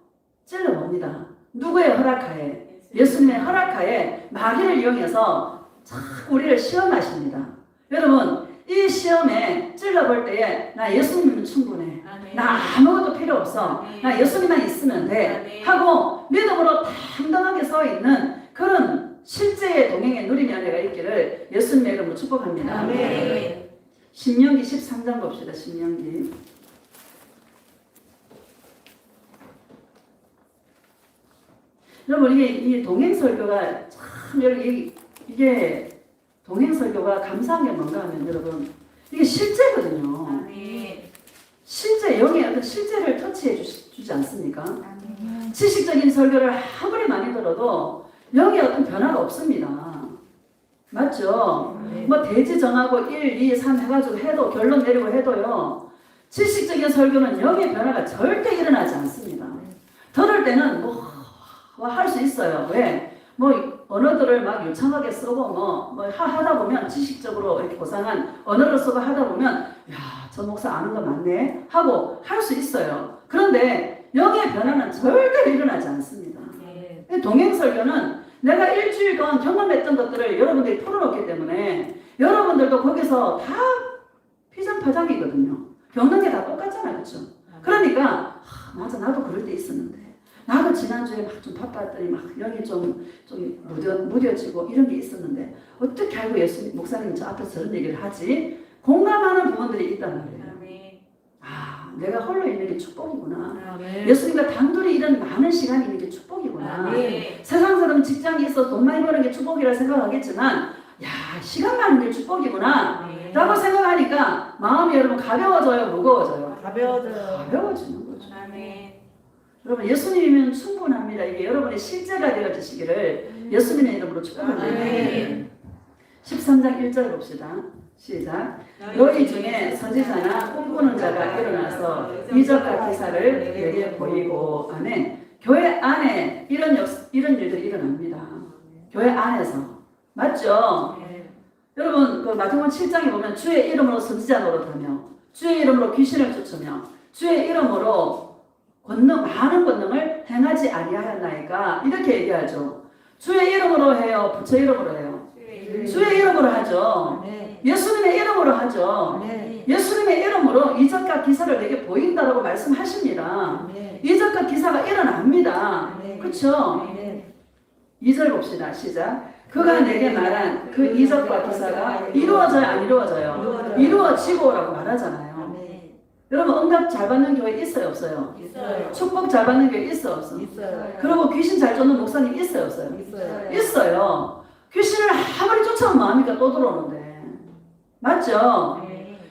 찔러봅니다. 누구의 허락하에? 예수님의 허락하에 마귀를 이용해서 자꾸 우리를 시험하십니다. 여러분 이 시험에 찔러볼 때에 나 예수님이면 충분해. 나 아무것도 필요 없어. 나 예수님만 있으면 돼. 하고 믿음으로 당당하게 서 있는 그런 실제의 동행의 누림의 은혜가 있기를 예수님의 이름으로 축복합니다. 신명기 13장 봅시다. 신명기. 여러분 이 동행설교가 참 이게 동행설교가 감사한 게 뭔가 하면 여러분 이게 실제거든요. 실제 영의 어떤 실제를 터치해 주지 않습니까? 지식적인 설교를 아무리 많이 들어도 영의 어떤 변화가 없습니다. 맞죠? 뭐 대지 정하고 1, 2, 3 해가지고 해도 결론 내리고 해도요 지식적인 설교는 영의 변화가 절대 일어나지 않습니다. 들을 때는 뭐 할 수 있어요. 왜? 뭐 언어들을 막 유창하게 쓰고 뭐 하다 보면 지식적으로 이렇게 고상한 언어를 쓰고 하다 보면 야, 저 목사 아는 거 맞네 하고 할 수 있어요. 그런데 영의 변화는 절대 일어나지 않습니다. 동행설교는 내가 일주일 동안 경험했던 것들을 여러분들이 털어놓기 때문에 여러분들도 거기서 다 피장파장이거든요. 겪는 게 다 똑같잖아요. 그렇죠? 그러니까 맞아 나도 그럴 때 있었는데 나도 지난주에 막 좀 바빴더니 막 영이 좀 무뎌지고 이런 게 있었는데 어떻게 알고 예수님 목사님이 저 앞에서 저런 얘기를 하지? 공감하는 부분들이 있단 말이에요.
아멘.
아 내가 홀로 있는 게 축복이구나.
아멘.
예수님과 단둘이 이런 많은 시간이 있는 게 축복이구나.
아멘.
세상 사람 직장이 있어서 돈 많이 버는 게 축복이라 생각하겠지만 야 시간 많은 게 축복이구나
아멘.
라고 생각하니까 마음이 여러분 가벼워져요 무거워져요?
가벼워져요.
가벼워지는 거죠.
아멘.
여러분 예수님이면 충분합니다. 이게 여러분의 실제가 되어지시기를 예수님의 이름으로 축복합니다.
아멘.
13장 1절 봅시다. 시작. 너희 중에 선지자나 꿈꾸는 자가 일어나서 이적과 기사를 내게 보이고 아멘. 교회 안에 이런 일들이 일어납니다. 교회 안에서 맞죠? 여러분 그 마태복음 7장에 보면 주의 이름으로 선지자 노릇하며 주의 이름으로 귀신을 쫓으며 주의 이름으로 많은 권능을 행하지 아니하였나이까 이렇게 얘기하죠. 주의 이름으로 해요. 부처 이름으로 해요. 주의 이름으로 하죠. 예수님의 이름으로 하죠. 예수님의 이름으로 이적과 기사를 내게 보인다라고 말씀하십니다. 이적과 기사가 일어납니다. 그렇죠? 2절 봅시다. 시작. 그가 내게 말한 그 이적과 기사가 이루어져요? 안 이루어져요? 이루어지고라고 말하잖아요. 여러분 응답 잘 받는 교회 있어요? 없어요?
있어요.
축복 잘 받는 교회 있어요? 없어요?
있어요.
그리고 귀신 잘 쫓는 목사님 있어요? 없어요?
있어요.
있어요. 귀신을 아무리 쫓아오면 마음이니까 또 들어오는데 맞죠?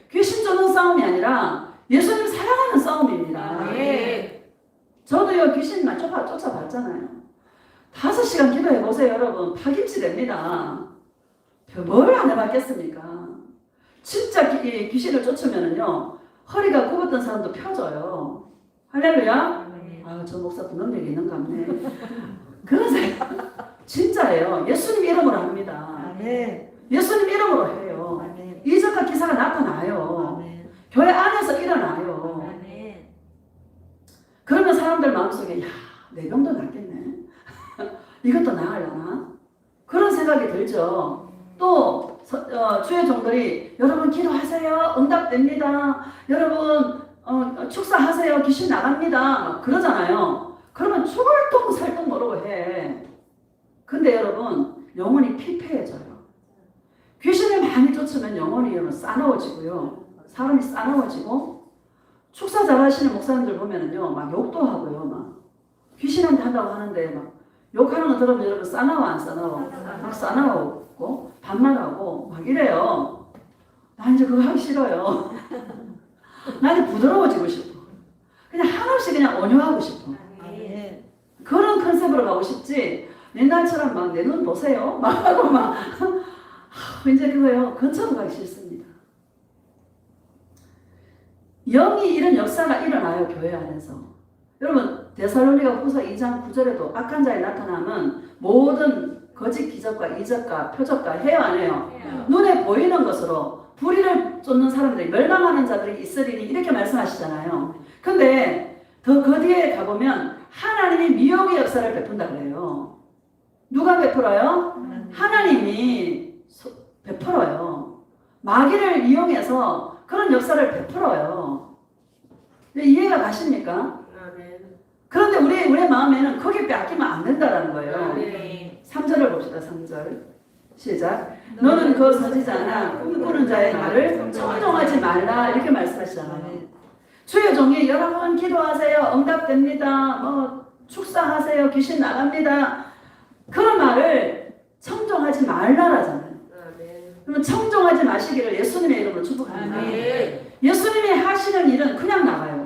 귀신 쫓는 싸움이 아니라 예수님 사랑하는 싸움입니다.
아멘.
저도요 귀신 쫓아봤잖아요. 5시간 기도해보세요 여러분. 파김치 됩니다. 뭘 안 해봤겠습니까? 진짜 귀신을 쫓으면은요 허리가 굽었던 사람도 펴져요. 할렐루야. 저 목사도 능력이 있는가 보네. 그런 생각 진짜예요. 예수님 이름으로 합니다. 예수님 이름으로 해요. 이적과 기사가 나타나요. 교회 안에서 일어나요. 그러면 사람들 마음속에 내 병도 낫겠네. 이것도 나으려나? 그런 생각이 들죠. 또 주의 종들이 여러분 기도하세요. 응답됩니다. 여러분 축사하세요. 귀신 나갑니다. 그러잖아요. 그러면 죽을 똥 살 똥 모르고 해. 근데 여러분 영혼이 피폐해져요. 귀신을 많이 쫓으면 영혼이 싸나워지고요. 사람이 싸나워지고 축사 잘하시는 목사님들 보면은요 막 욕도 하고요. 막 귀신한테 한다고 하는데 막 욕하는 거 들으면 여러분 싸나워 안 싸나워? 막 싸나워고 반말하고 막 이래요. 나 이제 그거 하기 싫어요. 나 이제 부드러워지고 싶어. 그냥 한없이 그냥 온유하고 싶어. 그런 컨셉으로 가고 싶지 옛날처럼 막 내 눈 보세요 막 하고 막 이제 그거요 근처도 가기 싫습니다. 영이 이런 역사가 일어나요 교회 안에서. 여러분 데살로니가 후서 2장 9절에도 악한 자에 나타나면 모든 거짓 기적과 이적과 표적과 해요 안 해요? 눈에 보이는 것으로 불의를 쫓는 사람들이 멸망하는 자들이 있으리니 이렇게 말씀하시잖아요. 근데 더 그 뒤에 가보면 하나님이 미혹의 역사를 베푼다 그래요. 누가 베풀어요? 하나님이 베풀어요. 마귀를 이용해서 그런 역사를 베풀어요. 이해가 가십니까? 그런데 우리의 마음에는 거기에 뺏기면 안 된다는 거예요. 3절을 봅시다. 3절 시작. 너는 그 선지자나 꿈꾸는 자의 말을 청종하지 말라 이렇게 말씀하시잖아요. 주의 종이 여러분 기도하세요. 응답됩니다. 뭐 축사하세요. 귀신 나갑니다. 그런 말을 청종하지 말라라잖아요. 그러면 청종하지 마시기를 예수님의 이름으로 축복합니다. 예수님이 하시는 일은 그냥 나가요.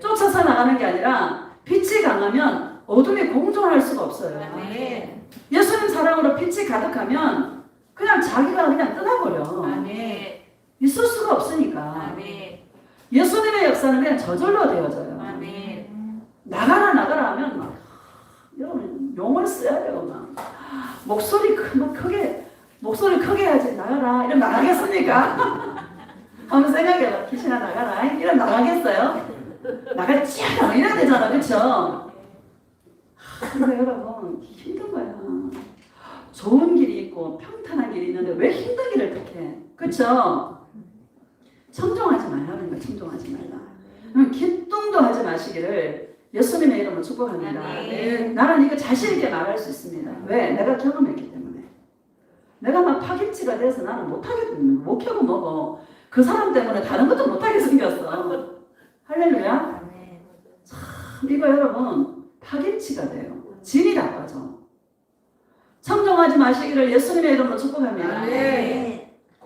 쫓아서 나가는 게 아니라 빛이 강하면 어둠이 공존할 수가 없어요. 예수님 사랑으로 빛이 가득하면 그냥 자기가 그냥 떠나버려. 있을 수가 없으니까. 예수님의 역사는 그냥 저절로 되어져요. 나가라 하면 막 여러분 용을 써야 돼요. 막 목소리 크게 해야지. 나가라 이러면 나가겠습니까? 한번 생각해봐. 귀신아 나가라 이러면 나가겠어요? 나가지 이래야 되잖아. 그쵸? 근데 여러분 힘든 거야. 좋은 길이 있고 평탄한 길이 있는데 왜 힘든 길을 택해? 그렇죠? 청종하지 말라는 거야. 청종하지 말라. 기뚱도 하지 마시기를 예수님의 이름으로 축복합니다. 나는 이거 자신 있게 말할 수 있습니다. 왜? 내가 경험했기 때문에. 내가 막 파김치가 돼서 나는 못하겠는 못 켜고 먹어. 그 사람 때문에 다른 것도 못하게 생겼어. 할렐루야. 참 이거 여러분 파김치가 돼요. 진이 나빠져. 청종하지 마시기를 예수님의 이름으로 축복합니다.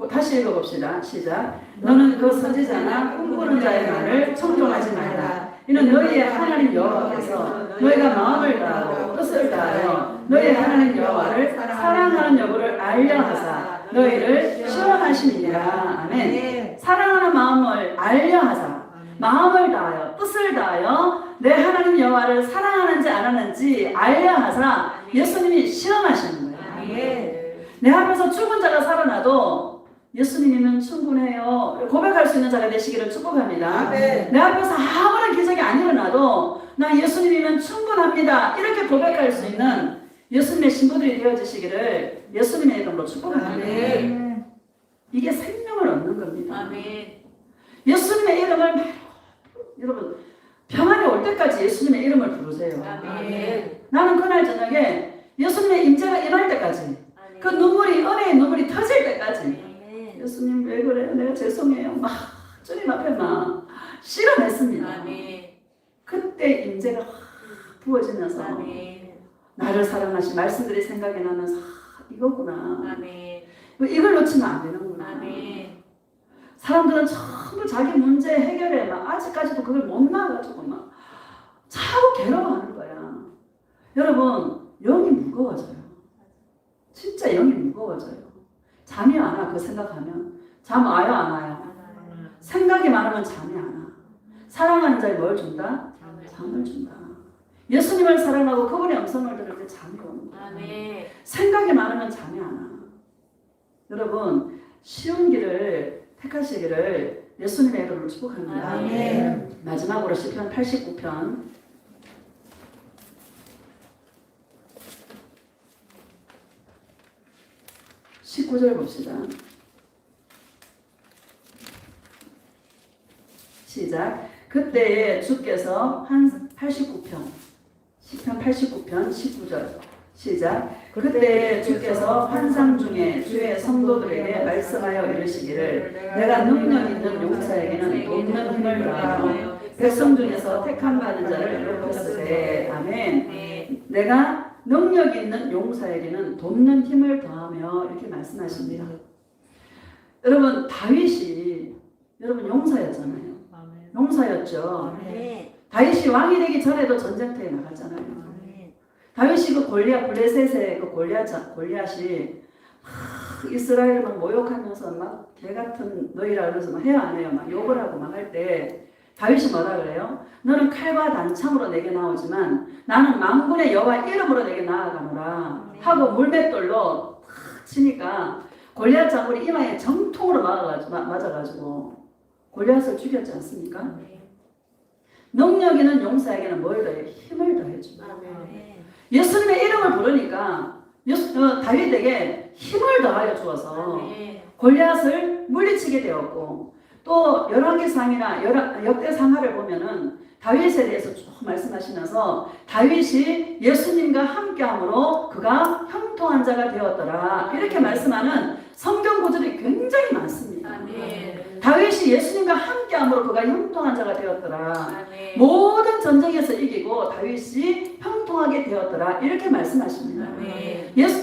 다시 읽어봅시다. 시작. 너는 그 선지자나 꿈꾸는 자의 말을 청종하지 말라. 이는 너희의 하나님 여호와께서 너희가 마음을 다하고 뜻을 다하여 너희의 하나님 여호와를 사랑하는 여부를 알려 하사 너희를 시험하심이니라. 아멘. 사랑하는 마음을 알려 하사 마음을 다하여 뜻을 다하여 내 하나님 여호와를 사랑하는지 안 하는지 알려 하사 예수님이 시험하시는 거예요. 내 앞에서 죽은 자가 살아나도 예수님이면 충분해요. 고백할 수 있는 자가 되시기를 축복합니다. 내 앞에서 아무런 기적이 안 일어나도 나 예수님이면 충분합니다. 이렇게 고백할 수 있는 예수님의 신부들이 되어주시기를 예수님의 이름으로 축복합니다. 이게 생명을 얻는 겁니다. 예수님의 이름을 여러분 평안이 올 때까지 예수님의 이름을 부르세요. 나는 그날 저녁에 예수님의 임재가 임할 때까지 그 눈물이 은혜의 눈물이 터질 때까지 예수님 왜 그래요? 내가 죄송해요. 막 주님 앞에 막 실험했습니다. 그때 임재가 확 부어지면서 나를 사랑하신 말씀들이 생각이 나면서 이거구나. 이걸 놓치면 안 되는구나. 사람들은 전부 자기 문제 해결에 막 아직까지도 그걸 못 나가지고 막 자꾸 괴로워하는 거야. 여러분 영이 무거워져요. 진짜 영이 무거워져요. 잠이 안 와. 그거 생각하면 잠 와요 안 와요? 생각이 많으면 잠이 안 와. 사랑하는 자에 뭘 준다? 잠을 준다. 예수님을 사랑하고 그분의 음성을 들을 때 잠이 오는 거예요. 생각이 많으면 잠이 안 와. 여러분 쉬운 길을 택하시기를 예수님의 이름으로 축복합니다. 마지막으로 시편 89편 19절 봅시다. 시작. 그때에 주께서 89편 시편 89편 19절 시작. 그때에 주께서 환상 중에 주의 성도들에게 말씀하여 이르시기를 내가 능력 있는 용사에게는 돕는 힘을 더하며 백성 중에서 택함 받은 자를 높였으되. 아멘. 내가 능력 있는 용사에게는 돕는 힘을 더하며 이렇게 말씀하십니다. 여러분 다윗이 여러분 용사였잖아요. 용사였죠. 다윗이 왕이 되기 전에도 전쟁터에 나갔잖아요. 다윗이 그 골리앗 블레셋의 그 골리앗이 이스라엘 막 모욕하면서 막 개같은 너희라 그래서 막 해야 안 해요. 막 욕을 하고 막 할 때 다윗이 뭐라 그래요? 너는 칼과 단창으로 내게 나오지만 나는 만군의 여호와 이름으로 내게 나아가노라 하고 물맷돌로 탁 치니까 골리앗 장군이 이마에 정통으로 맞아가지고 골리앗을 죽였지 않습니까? 능력 있는 용사에게는 뭘 더해? 힘을 더해줍니다. 예수님의 이름을 부르니까 다윗에게 힘을 더하여 주어서 골리앗을 물리치게 되었고 또 열왕기상이나 역대상하를 보면은 다윗에 대해서 쭉 말씀하시면서 다윗이 예수님과 함께함으로 그가 형통한 자가 되었더라 이렇게 말씀하는 성경 구절이 굉장히 많습니다. 다윗이 예수님과 함께함으로 그가 형통한 자가 되었더라. 모든 전쟁에서 이기고 다윗이 형통하게 되었더라 이렇게 말씀하십니다.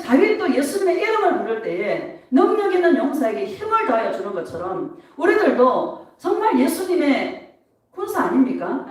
다윗도 예수님의 이름을 부를 때에 능력 있는 용사에게 힘을 더하여 주는 것처럼 우리들도 정말 예수님의 군사 아닙니까?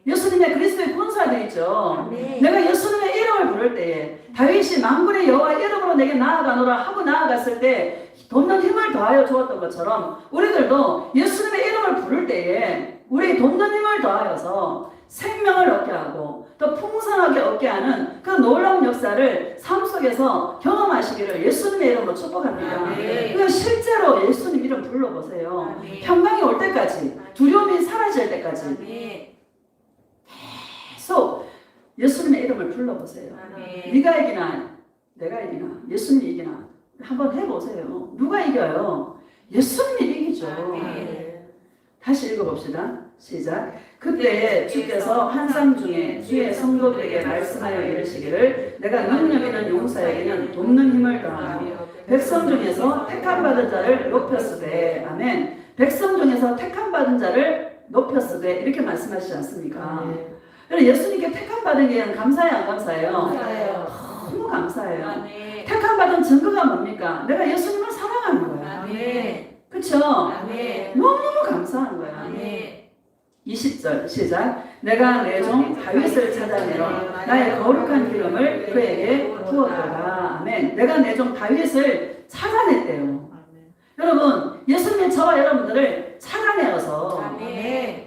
예수님의 그리스도의 군사들이죠. 내가 예수님의 이름을 부를 때에 다윗이 만군의 여호와 이름으로 내게 나아가노라 하고 나아갔을 때 돕는 힘을 더하여 주었던 것처럼 우리들도 예수님의 이름을 부를 때에 우리 돕는 힘을 더하여서 생명을 얻게 하고 또 풍성하게 얻게 하는 그 놀라운 역사를 삶 속에서 경험하시기를 예수님의 이름으로 축복합니다. 그 실제로 예수님 이름 불러보세요. 평강이 올 때까지 두려움이 사라질 때까지 계속 예수님의 이름을 불러보세요. 미가에게나 내가 이기나? 예수님이 이기나? 한번 해보세요. 누가 이겨요? 예수님이 이기죠. 다시 읽어봅시다. 시작. 그때 주께서 환상 중에 주의 성도들에게 말씀하여 이르시기를 내가 능력 있는 용사에게는 돕는 힘을 더하며 백성 중에서 택함받은 자를 높였으되 아멘. 백성 중에서 택함받은 자를 높였으되 이렇게 말씀하시지 않습니까? 그럼 예수님께 택함받은 게 감사해요 안 감사해요? 너무 감사해요. 택함받은 증거가 뭡니까? 내가 예수님을 사랑하는 거야. 그렇죠? 너무너무 감사한 거야. 20절 시작. 내가 내 종 다윗을 찾아내어 나의 거룩한 기름을 그에게 부었도다. 아멘. 내가 내 종 다윗을 찾아냈대요. 여러분 예수님이 저와 여러분들을 찾아내어서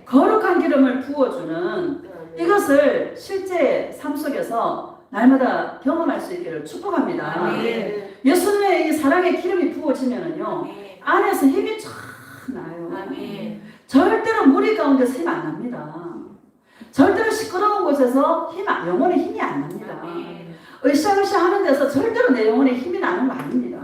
거룩한 기름을 부어주는 이것을 실제 삶 속에서 날마다 경험할 수 있기를 축복합니다. 예수님의 이 사랑의 기름이 부어지면은요 안에서 힘이 쫙 나요. 절대로 무리 가운데서 힘 안 납니다. 절대로 시끄러운 곳에서 영혼의 힘이 안 납니다. 으쌰으쌰 하는 데서 절대로 내 영혼의 힘이 나는 거 아닙니다.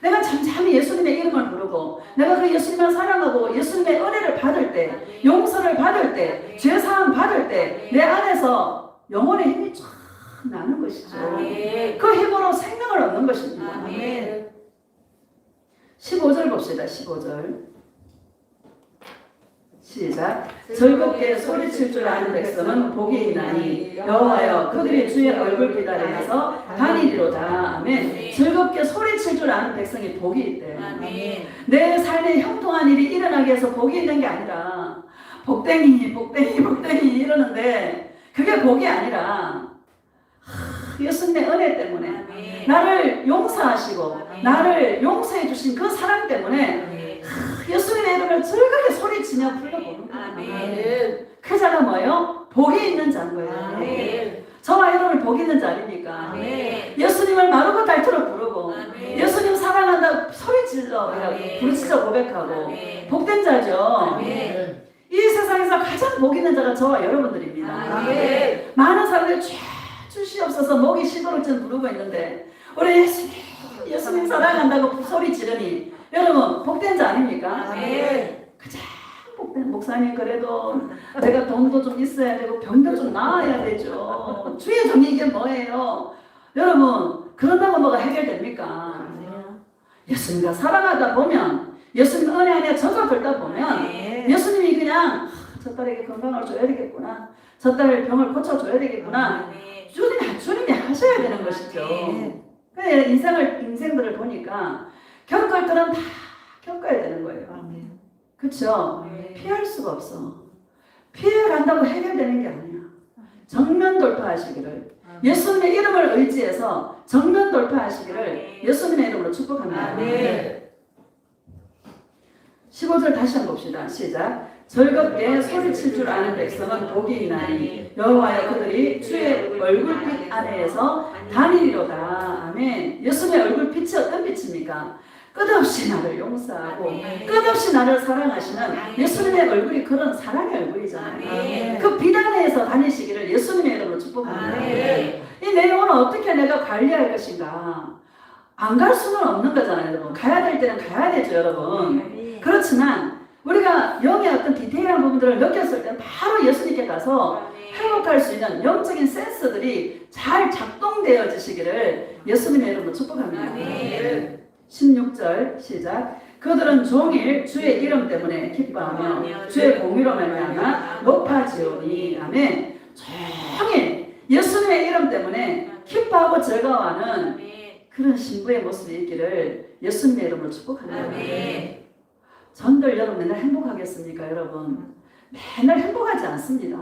내가 잠잠히 예수님의 이름을 부르고 내가 그 예수님을 사랑하고 예수님의 은혜를 받을 때 용서를 받을 때 죄사함 받을 때 내 안에서 영혼의 힘이 쫙 나는 것이죠. 그 힘으로 생명을 얻는 것입니다. 15절 봅시다. 15절 시작. 즐겁게 소리칠 줄 아는 백성은 복이 있나니 여호와여 그들이 주의 얼굴 기다리면서 다니리로다. 아멘. 즐겁게 소리칠 줄 아는 백성이 복이 있대. 내 삶에 형통한 일이 일어나게 해서 복이 있는 게 아니라 복댕이 이러는데 그게 복이 아니라 예수님의 은혜 때문에 나를 용서하시고 나를 용서해 주신 그 사랑 때문에 예수님의 이름을 즐겁게 소리치며 불러보는 거예요. 그 자가 뭐예요? 복이 있는 자인 거예요. 저와 여러분이 복이 있는 자 아닙니까? 예수님을 마르고 닳도록 부르고 예수님 사랑한다 소리질러 부르짖어 고백하고 복된 자죠. 이 세상에서 가장 복 있는 자가 저와 여러분들입니다. 많은 사람들이 주시옵소서 목이 쉬도록 부르고 있는데 우리 예수님 사랑한다고 소리 지르니 여러분 복된 자 아닙니까? 가장 복된 목사님 그래도 내가 돈도 좀 있어야 되고 병도 좀 나아야 되죠. 주의 종이 이게 뭐예요? 여러분 그런다고 뭐가 해결됩니까? 예수님과 사랑하다 보면 예수님 은혜 안에 젖어 들다 보면 예수님이 그냥 저 딸에게 건강을 줘야 되겠구나 저 딸 병을 고쳐줘야 되겠구나 주님이 하셔야 되는 것이죠. 그래 인생들을 보니까 겪을 때는 다 겪어야 되는 거예요. 그렇죠? 피할 수가 없어. 피해간다고 해결되는 게 아니야. 정면 돌파하시기를 예수님의 이름을 의지해서 정면 돌파하시기를 예수님의 이름으로 축복합니다. 15절 다시 한번 봅시다. 시작. 즐겁게 소리칠 줄 아는 백성은 복이 있나니 여호와여 그들이 주의 얼굴빛 안에서 다니리로다. 아멘. 예수님의 얼굴빛이 어떤 빛입니까? 끝없이 나를 용서하고 끝없이 나를 사랑하시는 예수님의 얼굴이 그런 사랑의 얼굴이잖아요. 그 빛 안에서 다니시기를 예수님의 이름으로 축복합니다. 이 내 영혼을 어떻게 내가 관리할 것인가? 안 갈 수는 없는 거잖아요, 여러분. 가야 될 때는 가야 되죠, 여러분. 그렇지만 우리가 영의 어떤 디테일한 부분들을 느꼈을 때 바로 예수님께 가서 회복할 수 있는 영적인 센스들이 잘 작동되어지시기를 예수님의 이름으로 축복합니다. 16절 시작. 그들은 종일 주의 이름 때문에 기뻐하며 주의 공의로 말미암아 높아지오니. 아멘. 종일 예수님의 이름 때문에 기뻐하고 즐거워하는 그런 신부의 모습이 있기를 예수님의 이름으로 축복합니다. 전들 여러분 맨날 행복하겠습니까? 여러분 맨날 행복하지 않습니다.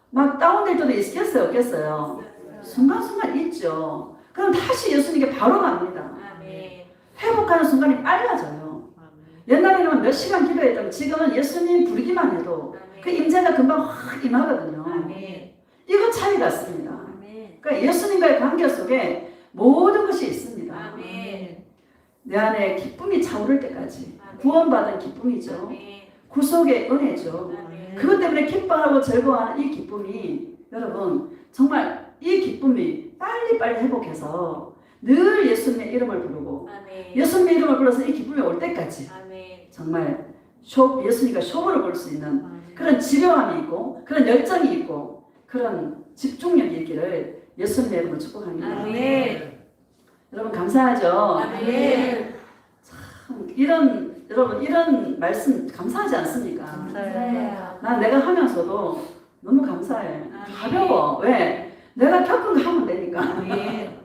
막 다운될 때도 있겠어요? 없겠어요? 순간순간 있죠. 그럼 다시 예수님께 바로 갑니다. 회복하는 순간이 빨라져요. 옛날에는 몇 시간 기도했다면 지금은 예수님 부르기만 해도 그 임재가 금방 확 임하거든요. 이거 차이 같습니다. 그러니까 예수님과의 관계 속에 모든 것이 있습니다. 내 안에 기쁨이 차오를 때까지 구원받은 기쁨이죠. 구속의 은혜죠. 그것 때문에 기뻐하고 즐거워하는 이 기쁨이 여러분 정말 이 기쁨이 빨리빨리 회복해서 늘 예수님의 이름을 부르고
아멘.
예수님의 이름을 불러서 이 기쁨이 올 때까지
아멘.
정말 예수님과 쇼부를 볼 수 있는 그런 지려함이 있고 그런 열정이 있고 그런 집중력이 있기를 예수님의 이름으로 축복합니다.
아멘.
여러분 감사하죠?
아멘.
여러분 이런 말씀 감사하지 않습니까?
감사해요.
난 내가 하면서도 너무 감사해. 가벼워. 왜? 내가 겪은 거 하면 되니까.
아멘.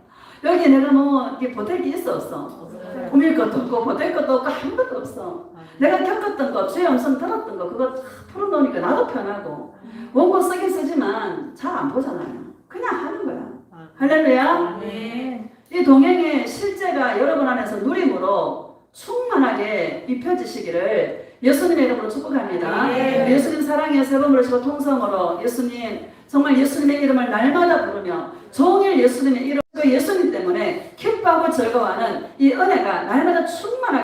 여기 내가 뭐 이렇게 보탤 게 있어 없어? 꾸밀 것도 없고 보탤 것도 없고 아무것도 없어. 내가 겪었던 거, 주의 음성 들었던 거 그거 다 풀어놓으니까 나도 편하고 원고 쓰긴 쓰지만 잘 안 보잖아요. 그냥 하는 거야. 할렐루야.
아멘.
이 동행의 실제가 여러분 안에서 누림으로 충만하게 입혀지시기를 예수님의 이름으로 축복합니다.
네.
예수님 사랑의 세범으로 시고 통성으로 예수님 정말 예수님의 이름을 날마다 부르며 종일 예수님의 이름 예수님 때문에 기뻐하고 즐거워하는 이 은혜가 날마다 충만하게